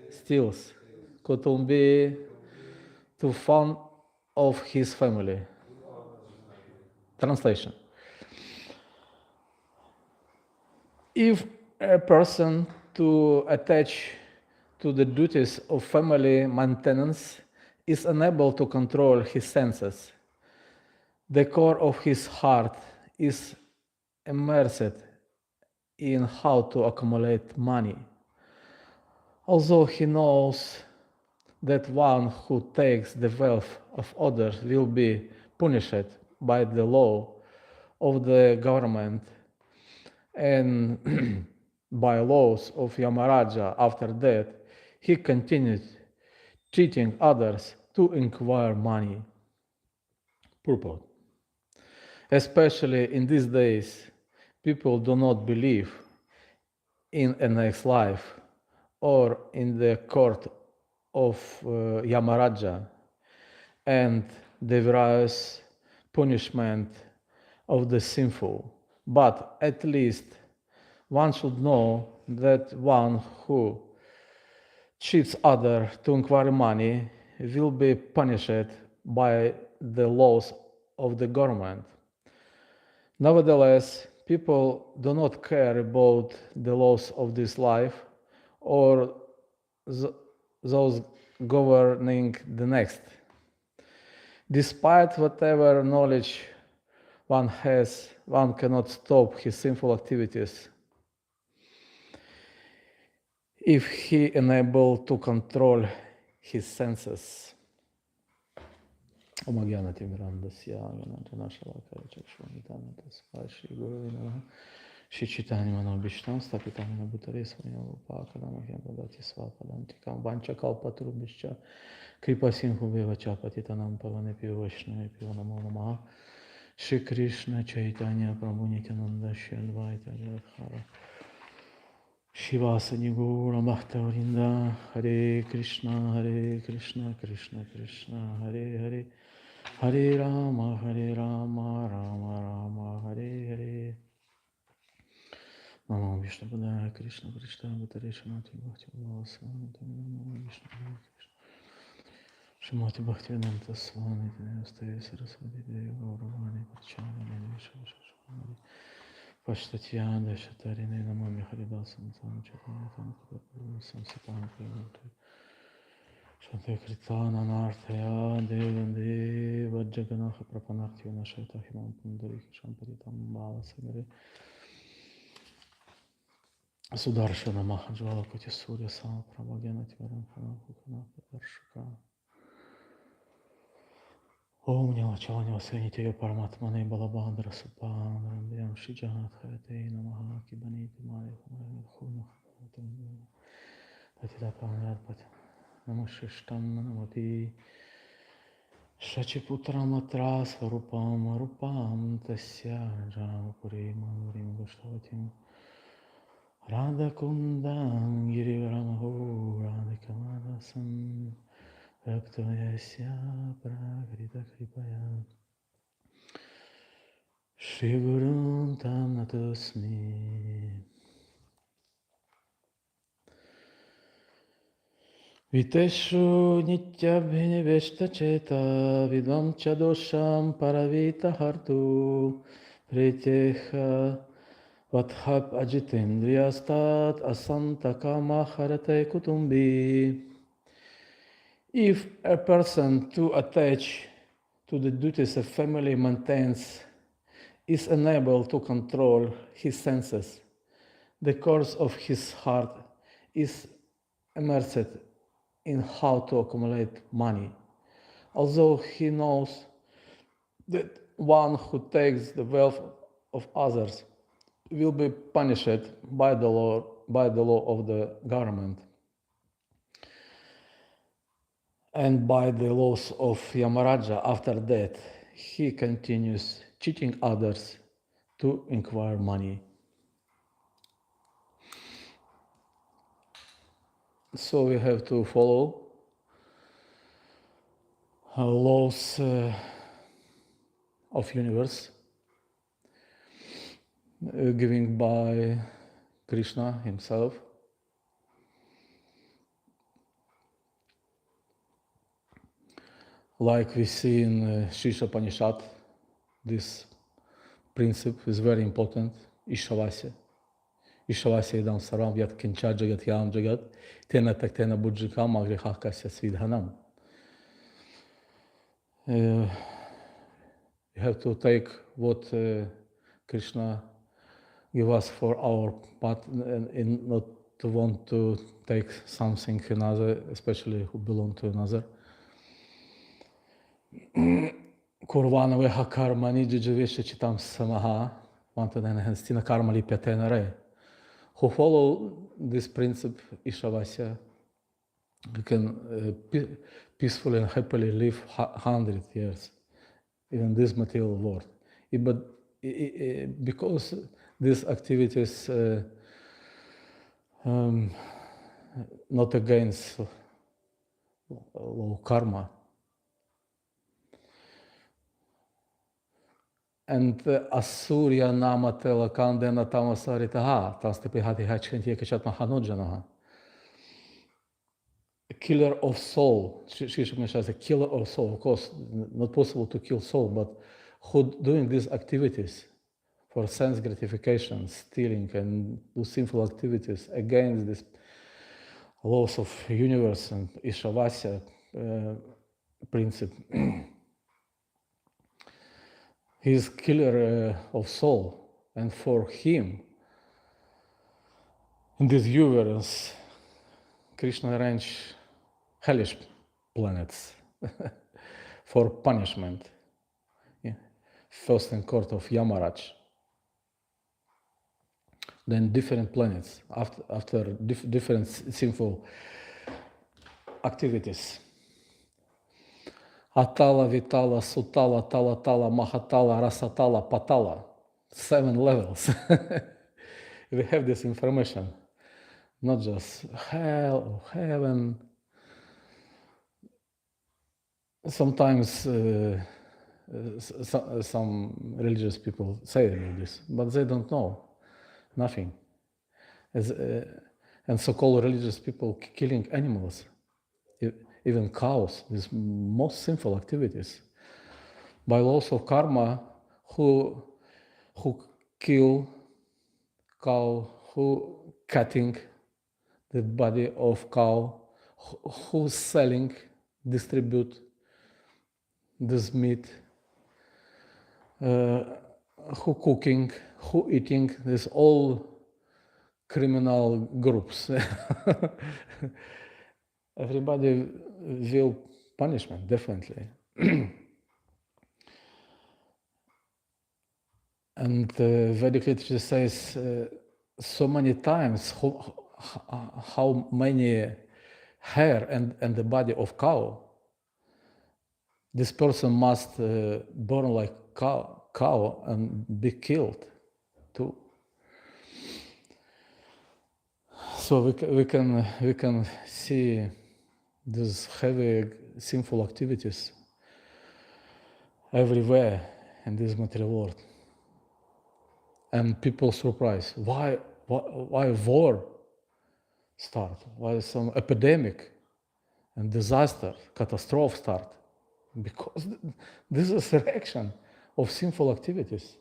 steals. Kutumbi, to fund of his family. Translation. If a person to attach to the duties of family maintenance is unable to control his senses, the core of his heart is immersed in how to accumulate money. Although he knows that one who takes the wealth of others will be punished by the law of the government and by laws of Yamaraja after that, he continued cheating others to acquire money. Purport. Especially in these days, people do not believe in a next life or in the court of Yamaraja and the various punishment of the sinful. But at least one should know that one who cheats other to acquire money will be punished by the laws of the government. Nevertheless, people do not care about the laws of this life or those governing the next. Despite whatever knowledge one has, one cannot stop his sinful activities if he unable to control his senses. Omagyanati Mirandasya Ganantana Shalakaya Chakshvanitana Tasva Shri Guru Namaha Shri Chaitanya Manobhishtam Stapitana Bhutare Swayam Upakadamahyam Dadati Svapadantikam Vanchakalpatrubhishcha Kripa Sindhu Bheva Patitanam Pavanepyo Vaishnavepyo Namo Namaha Shri Krishna Chaitanya Prabhu Nityananda Shri Advaita Gadadhara Shivasani Gaura Bhaktavrinda Hare Krishna Krishna Krishna Hare Hare Hare Rama Rama Rama Hare Hare Namo Vishnu Padaya Krishna Krishna Bhuttareshana Bhakti Vasana Namo Vishnu Krishna Shrimati Bhaktivedanta Swami Namaste Saraswati Devi Gauravani Pachavani Vishwashashvani Pashtatya Dashatarine Namami Haridasam Tam Chaitanya Samsipam Priyantu Shante Kritana Narthaya Devande Vajjaganaha Prapanartyo Nashayata Himam Pundari Shamparitam Bala Sagare Sudarshana Mahajvala Koti Surya Sama Prabhagana Tvaram Pranapukana Darshaka Om Nilachalanya Sanitya Paramatmane Balabandra Supandram Vyam Shijanat Hayate Namaha Kibaniti Maya Khuna Tatita Pranarpat Namashishtam Namati Shachiputram Atra Svarupam Rupam Tasya Jamapuri Manurim Goshtavatim Radha Kundam Girivaramaho Radhikamadasam Raktoyasya Prakrita Kripaya Shri Gurun Tam Natasmi Viteshu Nityabhiniveshta Cheta Vidvam Chadosham Paravita Hartu Preteha Vathap Ajitendriyastat Asanta Kama Harate Kutumbi. If a person too attached to the duties of family maintains is unable to control his senses, the course of his heart is immersed in how to accumulate money. Although he knows that one who takes the wealth of others will be punished by the law of the government and by the laws of Yamaraja after death, he continues cheating others to acquire money. So we have to follow laws of universe given by Krishna himself. Like we see in Shisha Upanishad, this principle is very important, Ishavasya. Ishavasya idam sarvam yat kincha jagat yam jagat tena taktena bujjikam agrihakasya svidhanam. You have to take what Krishna give us for our part and not to want to take something another, especially who belong to another. Kurvanaveha karma nijijavesha chitam samaha vantanenahenstina karma lipyatenare. Who follow this principle, Ishavasya, you can peacefully and happily live 100 years in this material world. But because these activities not against low karma, and Asurya Nama Telakandena Tamasaritaha, Tastapihati Hachkanti Kachatmahanojanaha. A killer of soul. Shishma says a killer of soul. Of course, not possible to kill soul, but who doing these activities for sense gratification, stealing and do sinful activities against this laws of universe and Ishavasya principle. He is killer of soul, and for him, in this universe, Krishna arranged hellish planets for punishment. Yeah. First in court of Yamaraj. Then different planets after different sinful activities. Atala, Vitala, Sutala, Talatala, Mahatala, Rasatala, Patala. 7 levels. We have this information. Not just hell or heaven. Sometimes some religious people say about this, but they don't know nothing. And so-called religious people killing animals, even cows, these most sinful activities. By laws of karma, who kill cow, who cutting the body of cow, who selling, distribute this meat, who cooking, who eating, this all criminal groups. Everybody will punishment, definitely. And Vedic literature says so many times how many hair and the body of cow this person must burn like cow and be killed too. So we can see these heavy sinful activities everywhere in this material world, and people surprised why war start, why some epidemic and disaster, catastrophe start, because this is a reaction of sinful activities.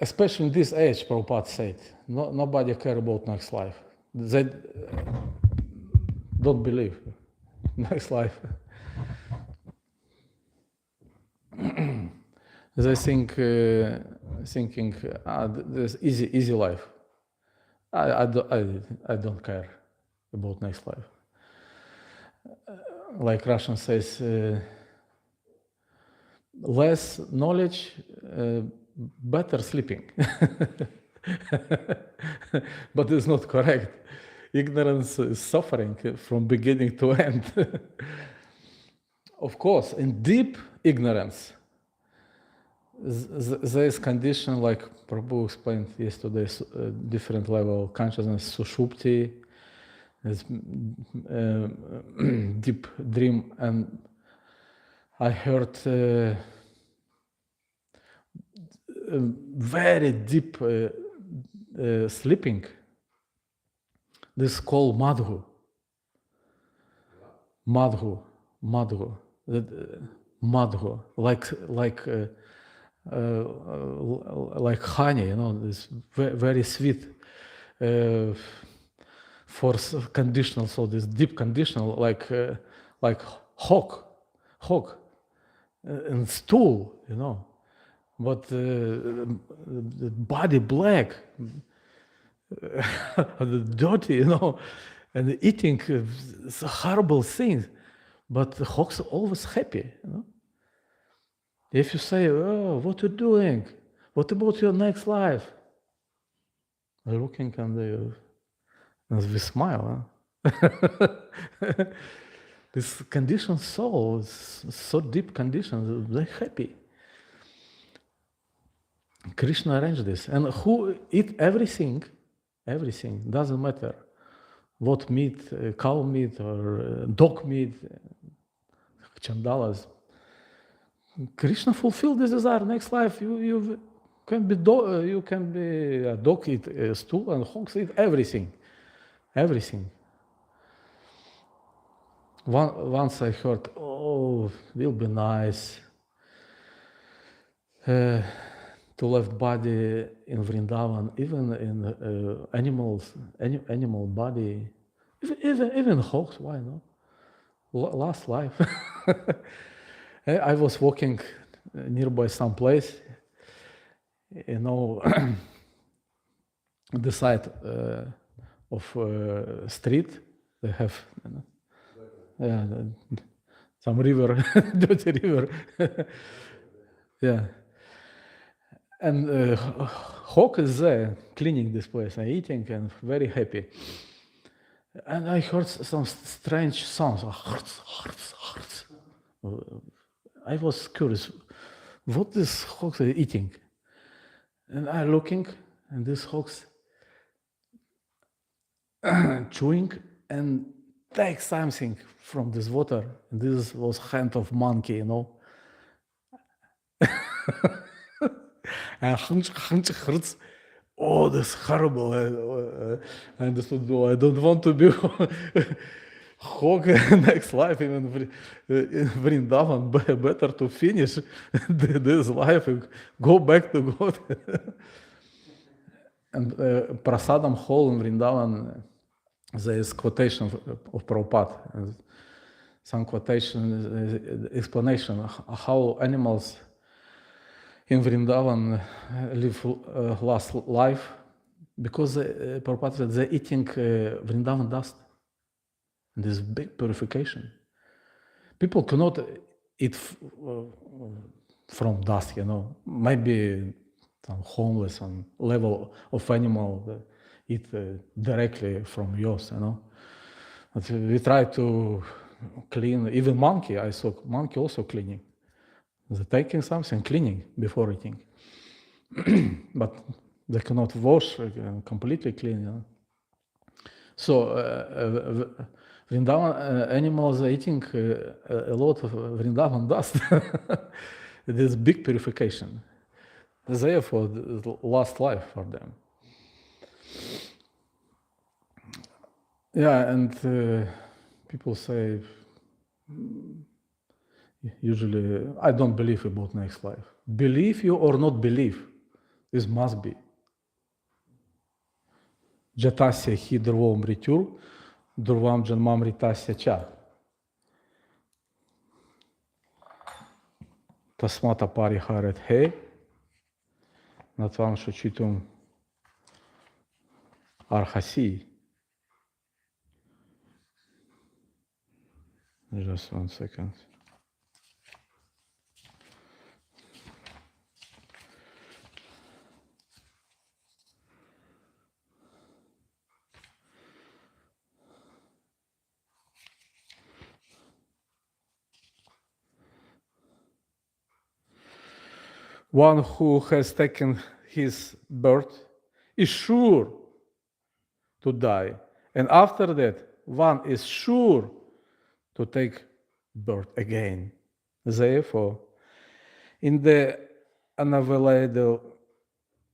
Especially in this age, Prabhupada said, nobody care about next life. They don't believe next life. They thinking this easy life. I don't care about next life. Like Russian says, less knowledge, better sleeping. But it's not correct. Ignorance is suffering from beginning to end. Of course, in deep ignorance, there is condition, like Prabhu explained yesterday, different level of consciousness, sushupti, deep dream, and I heard very deep sleeping. This is called madhu. Madhu, like honey, this very sweet force conditional. So this deep conditional, like hawk, and stool, but the body black, dirty, and eating horrible things. But the hawks are always happy, If you say, "Oh, what are you doing? What about your next life?" They're looking and we smile. This conditioned soul is so deep condition, they're happy. Krishna arranged this, and who eat everything doesn't matter. What meat, cow meat or dog meat, chandalas. Krishna fulfilled this desire. Next life, you can be a dog, eat stool, and hogs eat everything. Once I heard, will be nice to left body in Vrindavan, even in animal body, even hogs. Why not? Last life. I was walking nearby some place, the side of street. They have, some river, dirty river. Yeah. And Hawk is there cleaning this place and eating and very happy. And I heard some strange sounds. I was curious, what is Hawk eating? And I looking, and this Hawk's chewing and take something from this water. And this was hand of monkey, you know. And oh, this is horrible. I understood. No, I don't want to be Hawk next life, even in Vrindavan. Better to finish this life and go back to God. And Prasadam Hall in Vrindavan, there is quotation of Prabhupada, and some quotation, explanation how animals in Vrindavan live last life, because Prabhupada said they're eating Vrindavan dust. And this big purification. People cannot eat from dust, you know. Maybe some homeless on level of animal eat directly from yours, you know. But we try to clean, even monkey, I saw monkey also cleaning. They're taking something, cleaning before eating. But they cannot wash completely clean, you know. So Vrindavan animals are eating a lot of Vrindavan dust. It is big purification. Therefore, the last life for them. Yeah, and people say, usually, I don't believe about next life. Believe you or not believe, this must be. Jatasya hi durvam ritur, durvam janmam ritasya cha. Tasmata pariharet he, natvam shochitum arhasi. Just 1 second. One who has taken his birth is sure to die. And after that, one is sure to take birth again. Therefore, in the unavailable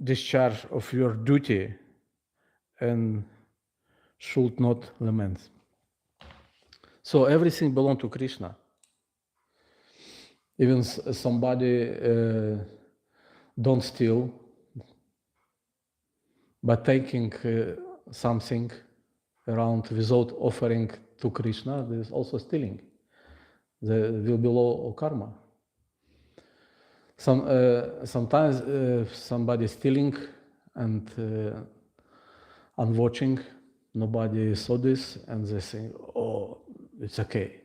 discharge of your duty, and should not lament. So everything belongs to Krishna. Even somebody don't steal, but taking something around without offering to Krishna, there is also stealing. There will be law of karma. Sometimes somebody stealing and watching, nobody saw this, and they say, "Oh, it's okay,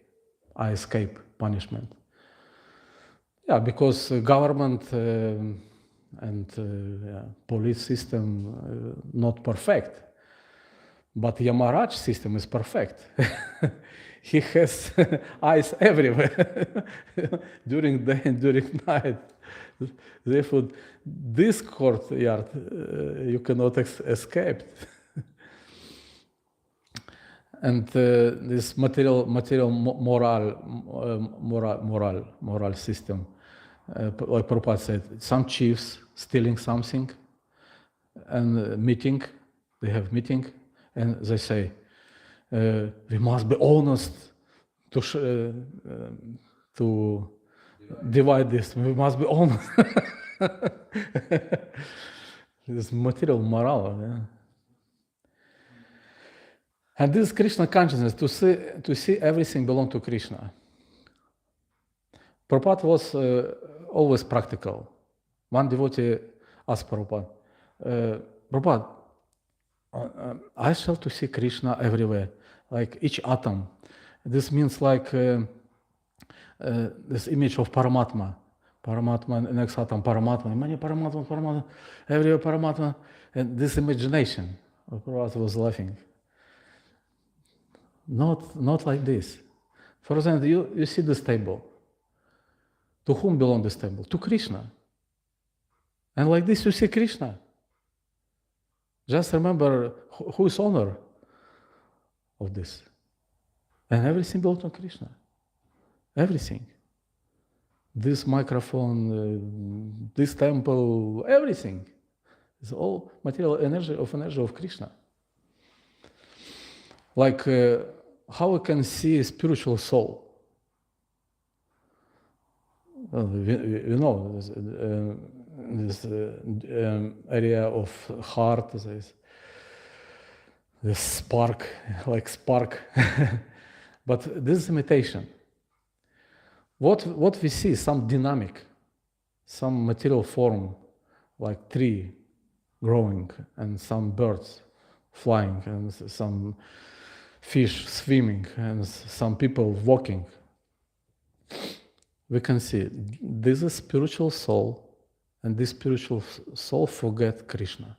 I escape punishment." Yeah, because government and police system not perfect, but Yamaraj system is perfect. He has eyes everywhere, during day and during night. Therefore, this courtyard you cannot escape. And this material moral system, like Prabhupada said, some chiefs stealing something and they have meeting, and they say, we must be honest to divide this. We must be honest. This material moral. Yeah. And this is Krishna consciousness, to see everything belong to Krishna. Prabhupada was always practical. One devotee asked Prabhupada, Prabhupada, I shall to see Krishna everywhere, like each atom. This means like this image of Paramatma. Paramatma, next Satam Paramatma, many Paramatma, Paramatma, everywhere Paramatma, and this imagination. Prabhupada was laughing. Not like this. For example, you see this table. To whom belongs this table? To Krishna. And like this you see Krishna. Just remember who is owner of this. And everything belongs to Krishna. Everything. This microphone, this temple, everything. It's all material energy of Krishna. Like how we can see a spiritual soul. You know, this area of heart, this spark, like spark. But this is imitation. What we see, some dynamic, some material form, like tree growing, and some birds flying, and some fish swimming, and some people walking. We can see this is spiritual soul, and this spiritual soul forgot Krishna.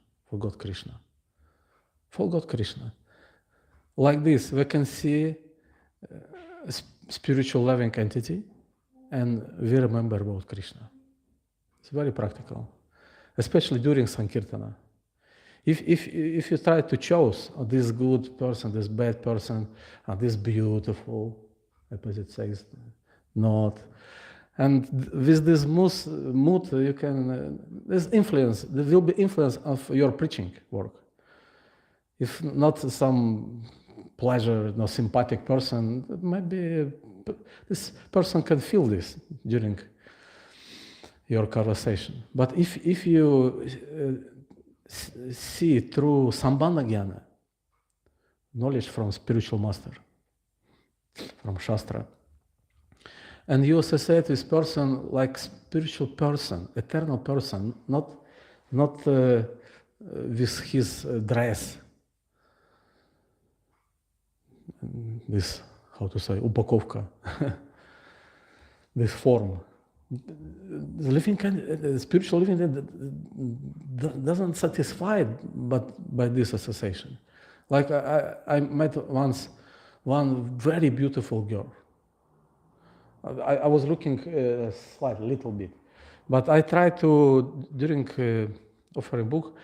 Like this, we can see a spiritual living entity, and we remember about Krishna. It's very practical, especially during Sankirtana. If you try to choose this good person, this bad person, this beautiful, opposite sex, not, and with this mood you can this influence. There will be influence of your preaching work. If not some pleasure, no sympathetic person, maybe this person can feel this during your conversation. But if you see through Sambandha Jnana, knowledge from spiritual master, from Shastra, and you associate this person like spiritual person, eternal person, not with his dress, this, how to say, upakovka, this form. The living spiritual living doesn't satisfy but by this association. Like I met once one very beautiful girl. I was looking slightly, little bit, but I tried to, during offering book,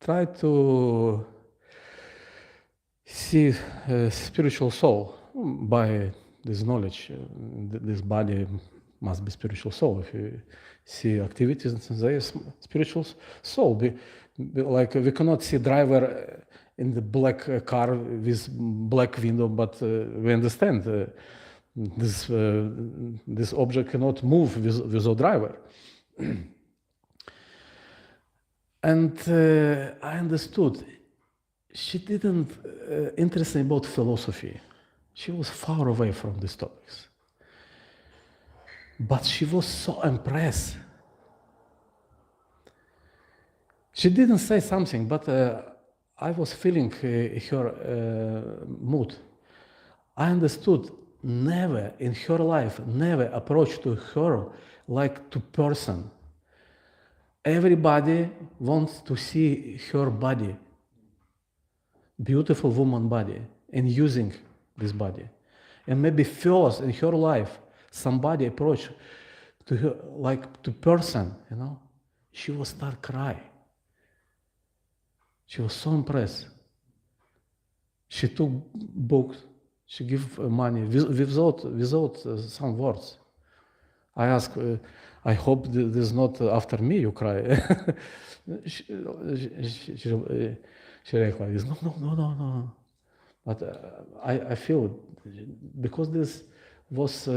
try to see spiritual soul by this knowledge. This body must be spiritual soul. If you see activities, there is spiritual soul. Like we cannot see driver in the black car with black window, but we understand this object cannot move without driver. And I understood she didn't interested about philosophy. She was far away from these topics. But she was so impressed. She didn't say something, but I was feeling her mood. I understood never in her life, never approach to her like to person. Everybody wants to see her body, beautiful woman body, and using this body. And maybe first in her life, somebody approach to her like to person, she will start cry. She was so impressed. She took books, she gave money without some words. I asked, I hope this is not after me you cry. she replied, no. But I feel, because this was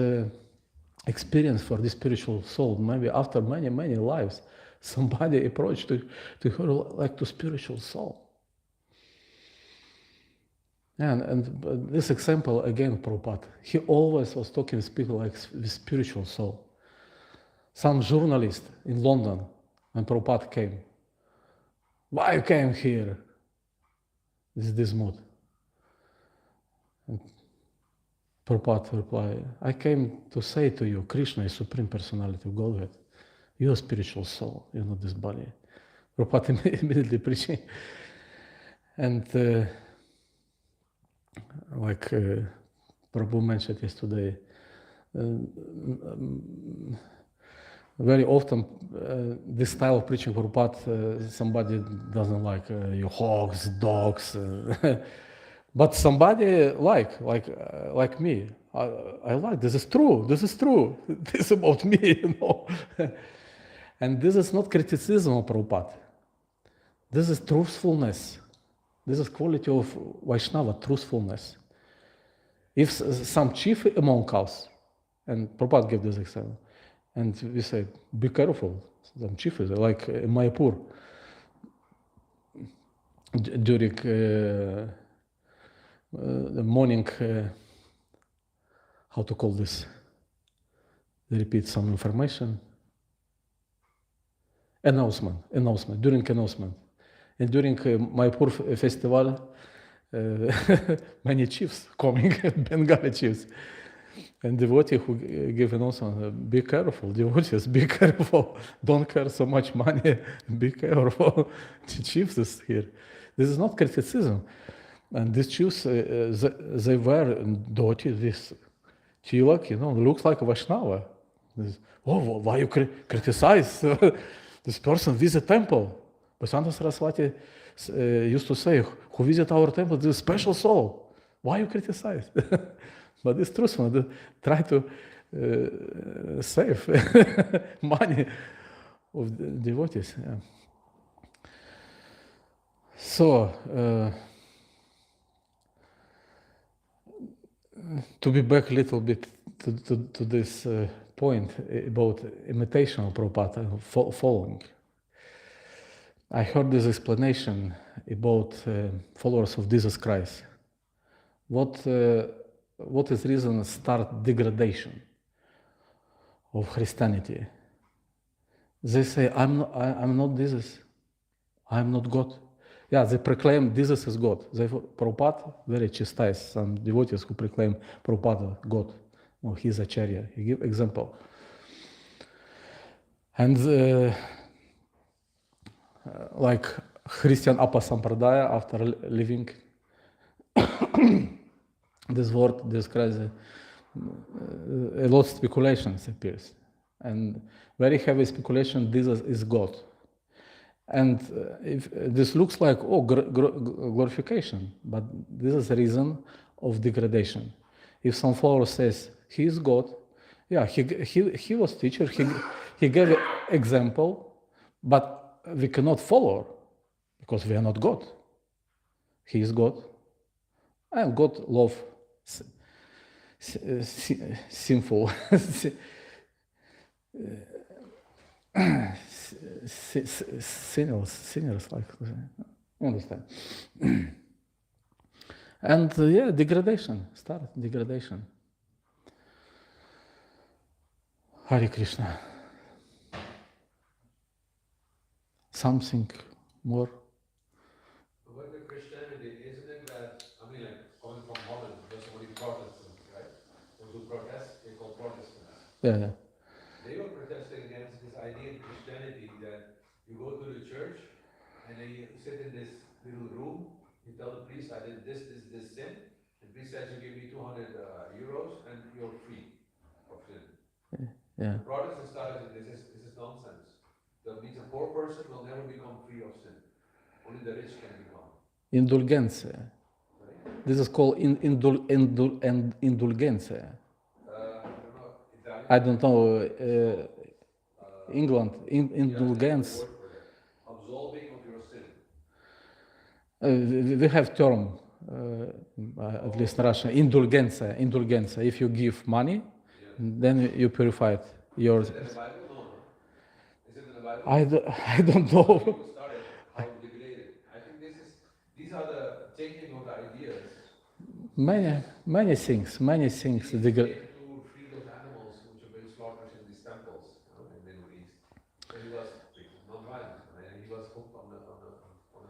experience for this spiritual soul, maybe after many lives, somebody approached to her like to spiritual soul. And this example, again, Prabhupada, he always was talking with people like with spiritual soul. Some journalist in London, when Prabhupada came, why you came here? This mood. Prabhupada replied, I came to say to you, Krishna is Supreme Personality of Godhead. You're a spiritual soul, you're not this body. Prabhupada immediately preaching. And like Prabhu mentioned yesterday, very often this style of preaching Prabhupada, somebody doesn't like you hogs, dogs, but somebody like me. I like, this is true, this is true, this is about me, you know. And this is not criticism of Prabhupada. This is truthfulness. This is quality of Vaishnava, truthfulness. If some chief among us, and Prabhupada gave this example, and we say, be careful, some chief is like in Mayapur, during the morning, how to call this? They repeat some information. Announcement, during announcement. And during Mayapur festival, many chiefs coming, Bengali chiefs. And devotee who give announcement, be careful, devotees, be careful, don't carry so much money, be careful. The chiefs is here. This is not criticism. And these chiefs, they wear dhoti, this tilak, you know, looks like a Vaishnava. Oh, why you criticize this person visit temple? But Santa Saraswati used to say, who visit our temple, this special soul. Why you criticize? But it's truthful. They try to save money of the devotees. Yeah. So, to be back a little bit to this point about imitation of Prabhupada, following. I heard this explanation about followers of Jesus Christ. What is reason start degradation of Christianity? They say, I'm not Jesus. I'm not God. Yeah, they proclaim Jesus is God. Prabhupada very chastise some devotees who proclaim Prabhupada God. No, he's Acharya. He give example. And like Christian Appa Sampradaya, after living this word describes a lot of speculations appears. And very heavy speculation, Jesus is God. And if this looks like, glorification, but this is a reason of degradation. If some follower says, he is God, yeah, he was teacher, he gave an example, but we cannot follow because we are not God. He is God. And God love sinful sinners, like you understand. And degradation. Hare Krishna. Something more? But with Christianity, isn't it that, I mean, like, coming from Holland, there's so many Protestants, right? Those who protest, they call Protestants. Yeah. They were protesting against this idea in Christianity that you go to the church and then you sit in this little room, you tell the priest, I did this sin. The priest says, you give me 200 euros and you're free of sin. Yeah. The Protestants started saying, this is nonsense. That means a poor person will never become free of sin. Only the rich can become. Indulgencia. Right? This is called indulgencia. I I don't know. England, indulgence. Absolving of your sin. We have term, at least in Russian, indulgencia. If you give money, then you purify it. Yours. Is it in the Bible? No. Is it in the Bible? I don't know. People started, how degraded. I think these are the taking of the ideas. Many things. To free those animals which have been slaughtered in these temples, in the Middle East. So he was non-violent, and he was hooked on the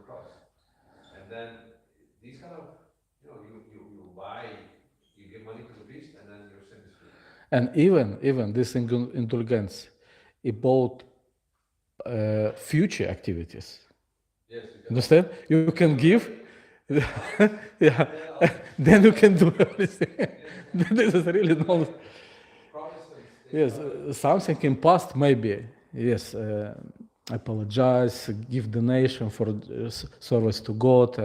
cross. And then these kind of, you give money to the priest, And even this indulgence about future activities. Yes, you can. Understand? You can give, yeah, then you can do everything. This is really not. Protestants, they Yes, something in past maybe. Yes, apologize, give donation for service to God,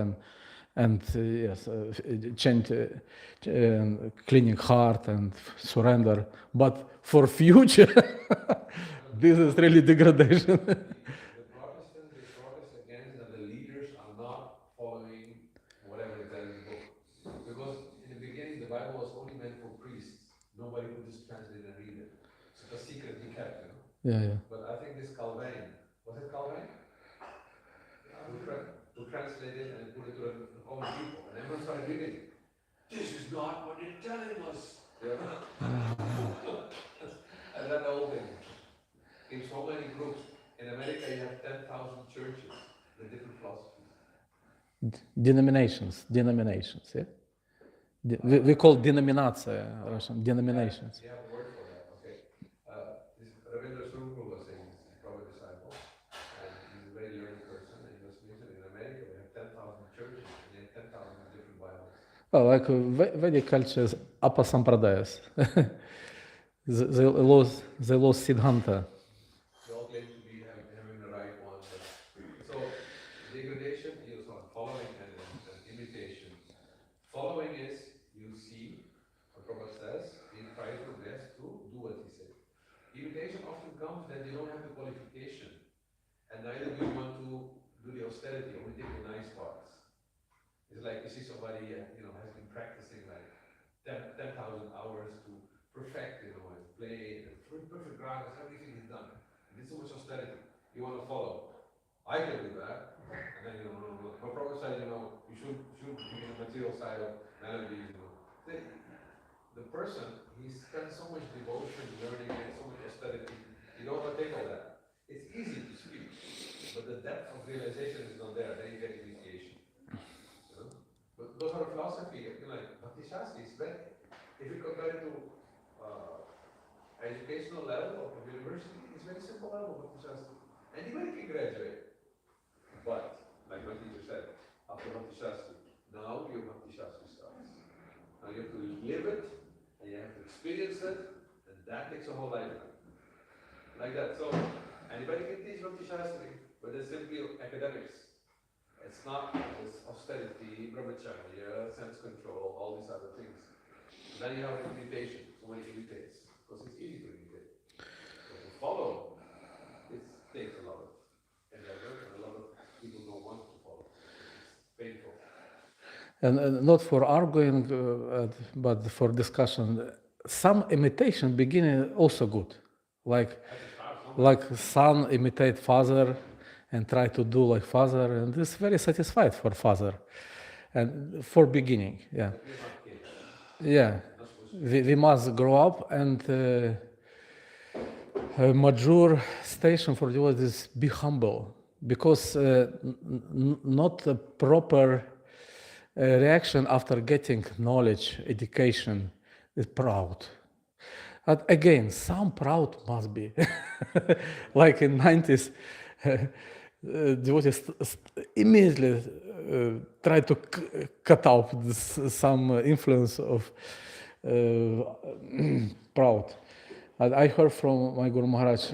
and yes, change, cleaning heart and surrender. But for future, this is really degradation. The Protestants, they protest against that the leaders are not following whatever is there in the book. Because in the beginning, the Bible was only meant for priests. Nobody could just translate and read it. So the secret he kept, you know. Yeah. But I think this Calvin, was it Calvin? Who translated and put it to the common people. And everyone started reading. This is not what you're telling us. I read the whole thing. In so many groups. In America, you have 10,000 churches with different philosophies. Denominations, yeah? We call denominация Russian, denominations. You have a word for that, okay. This Ravindra Surguru was saying this, he's probably a disciple, and he's a very learned person, and he was mentioning in America, we have 10,000 churches, and they have 10,000 different Bibles. Oh, like Vedic culture is apasampradayas. They lost Siddhanta. They all claim to be having the right one, but so degradation is on following and imitation. Following is you see what Prabhu says, you try your best to do what he says. Imitation often comes that you don't have the qualification, and neither do you want to do the austerity, only take the nice parts. It's like you see somebody, has been practicing like 10,000 hours to perfect, and play, and perfect grammar, everything is done. This is so much austerity. You want to follow. I can do that. And then, but Prabhu said, you should be in the material side of melodies, The person, he spends so much devotion, learning, and so much austerity. You don't want to take all that. It's easy to speak, but the depth of realization is not there. Then you get initiation. But those are the philosophy, like Bhakti Shastri is very, if you compare it to educational level of university, it's very simple level of Bhakti Shastri. Anybody can graduate. But, like my teacher said, after Bhakti Shastri, now your Bhakti Shastri starts. Now you have to live it, and you have to experience it, and that takes a whole lifetime. Like that. So, anybody can teach Bhakti Shastri, but it's simply academics. It's not this austerity, brahmacharya, sense control, all these other things. Then you have imitation. Somebody imitates, because it's easy to imitate. But to follow, it takes a lot of endeavor, and a lot of people don't want to follow. It's painful. And not for arguing, but for discussion. Some imitation beginning also good, like son imitate father and try to do like father, and it's very satisfied for father, and for beginning, yeah. Yeah, we must grow up, and a mature station for you is be humble, because not a proper reaction after getting knowledge, education is proud. But again, some proud must be. Like in 90s, devotees immediately try to cut out some influence of proud. And I heard from my Guru Maharaj,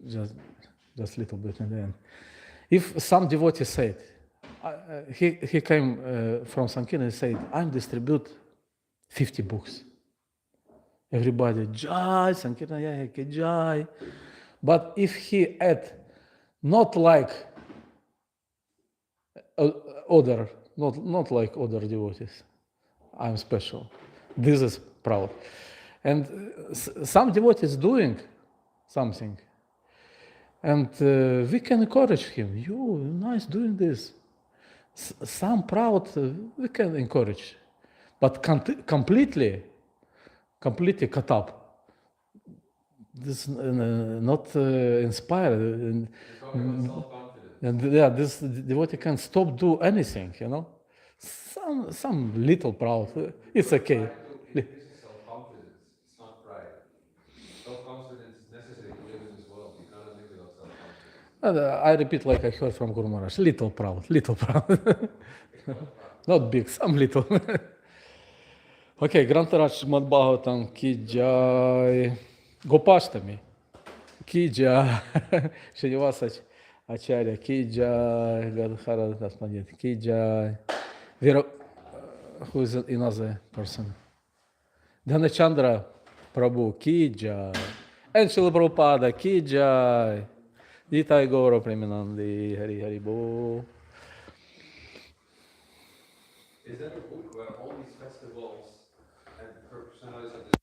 just a little bit in the end. If some devotee said, he came from Sankirtan and said, I'm distribute 50 books. Everybody, Jai, Sankirtan, yeah, Jai. But if he add, not like other, not like other devotees, I'm special. This is proud. And some devotees doing something. And we can encourage him. You, nice doing this. Some proud, we can encourage. But completely cut up. This not inspired. And yeah, this devotee can stop do anything, Some little proud. It's okay. This is self-confidence. I repeat like I heard from Guru Maharaj. Little proud. Not big, some little. Okay, Grantaraj Srimad Bhagavatam ki jai. Gopashtami ki jai. Srinivasa Acharya ki jai. Gadhara Das Pandit ki jai. Who is another person? Dhanachandra Prabhu ki jai. And Srila Prabhupada ki jai. Nitai Gaura Premanandi Hari Hari Bo. Is that a book where all these festivals and personalities of the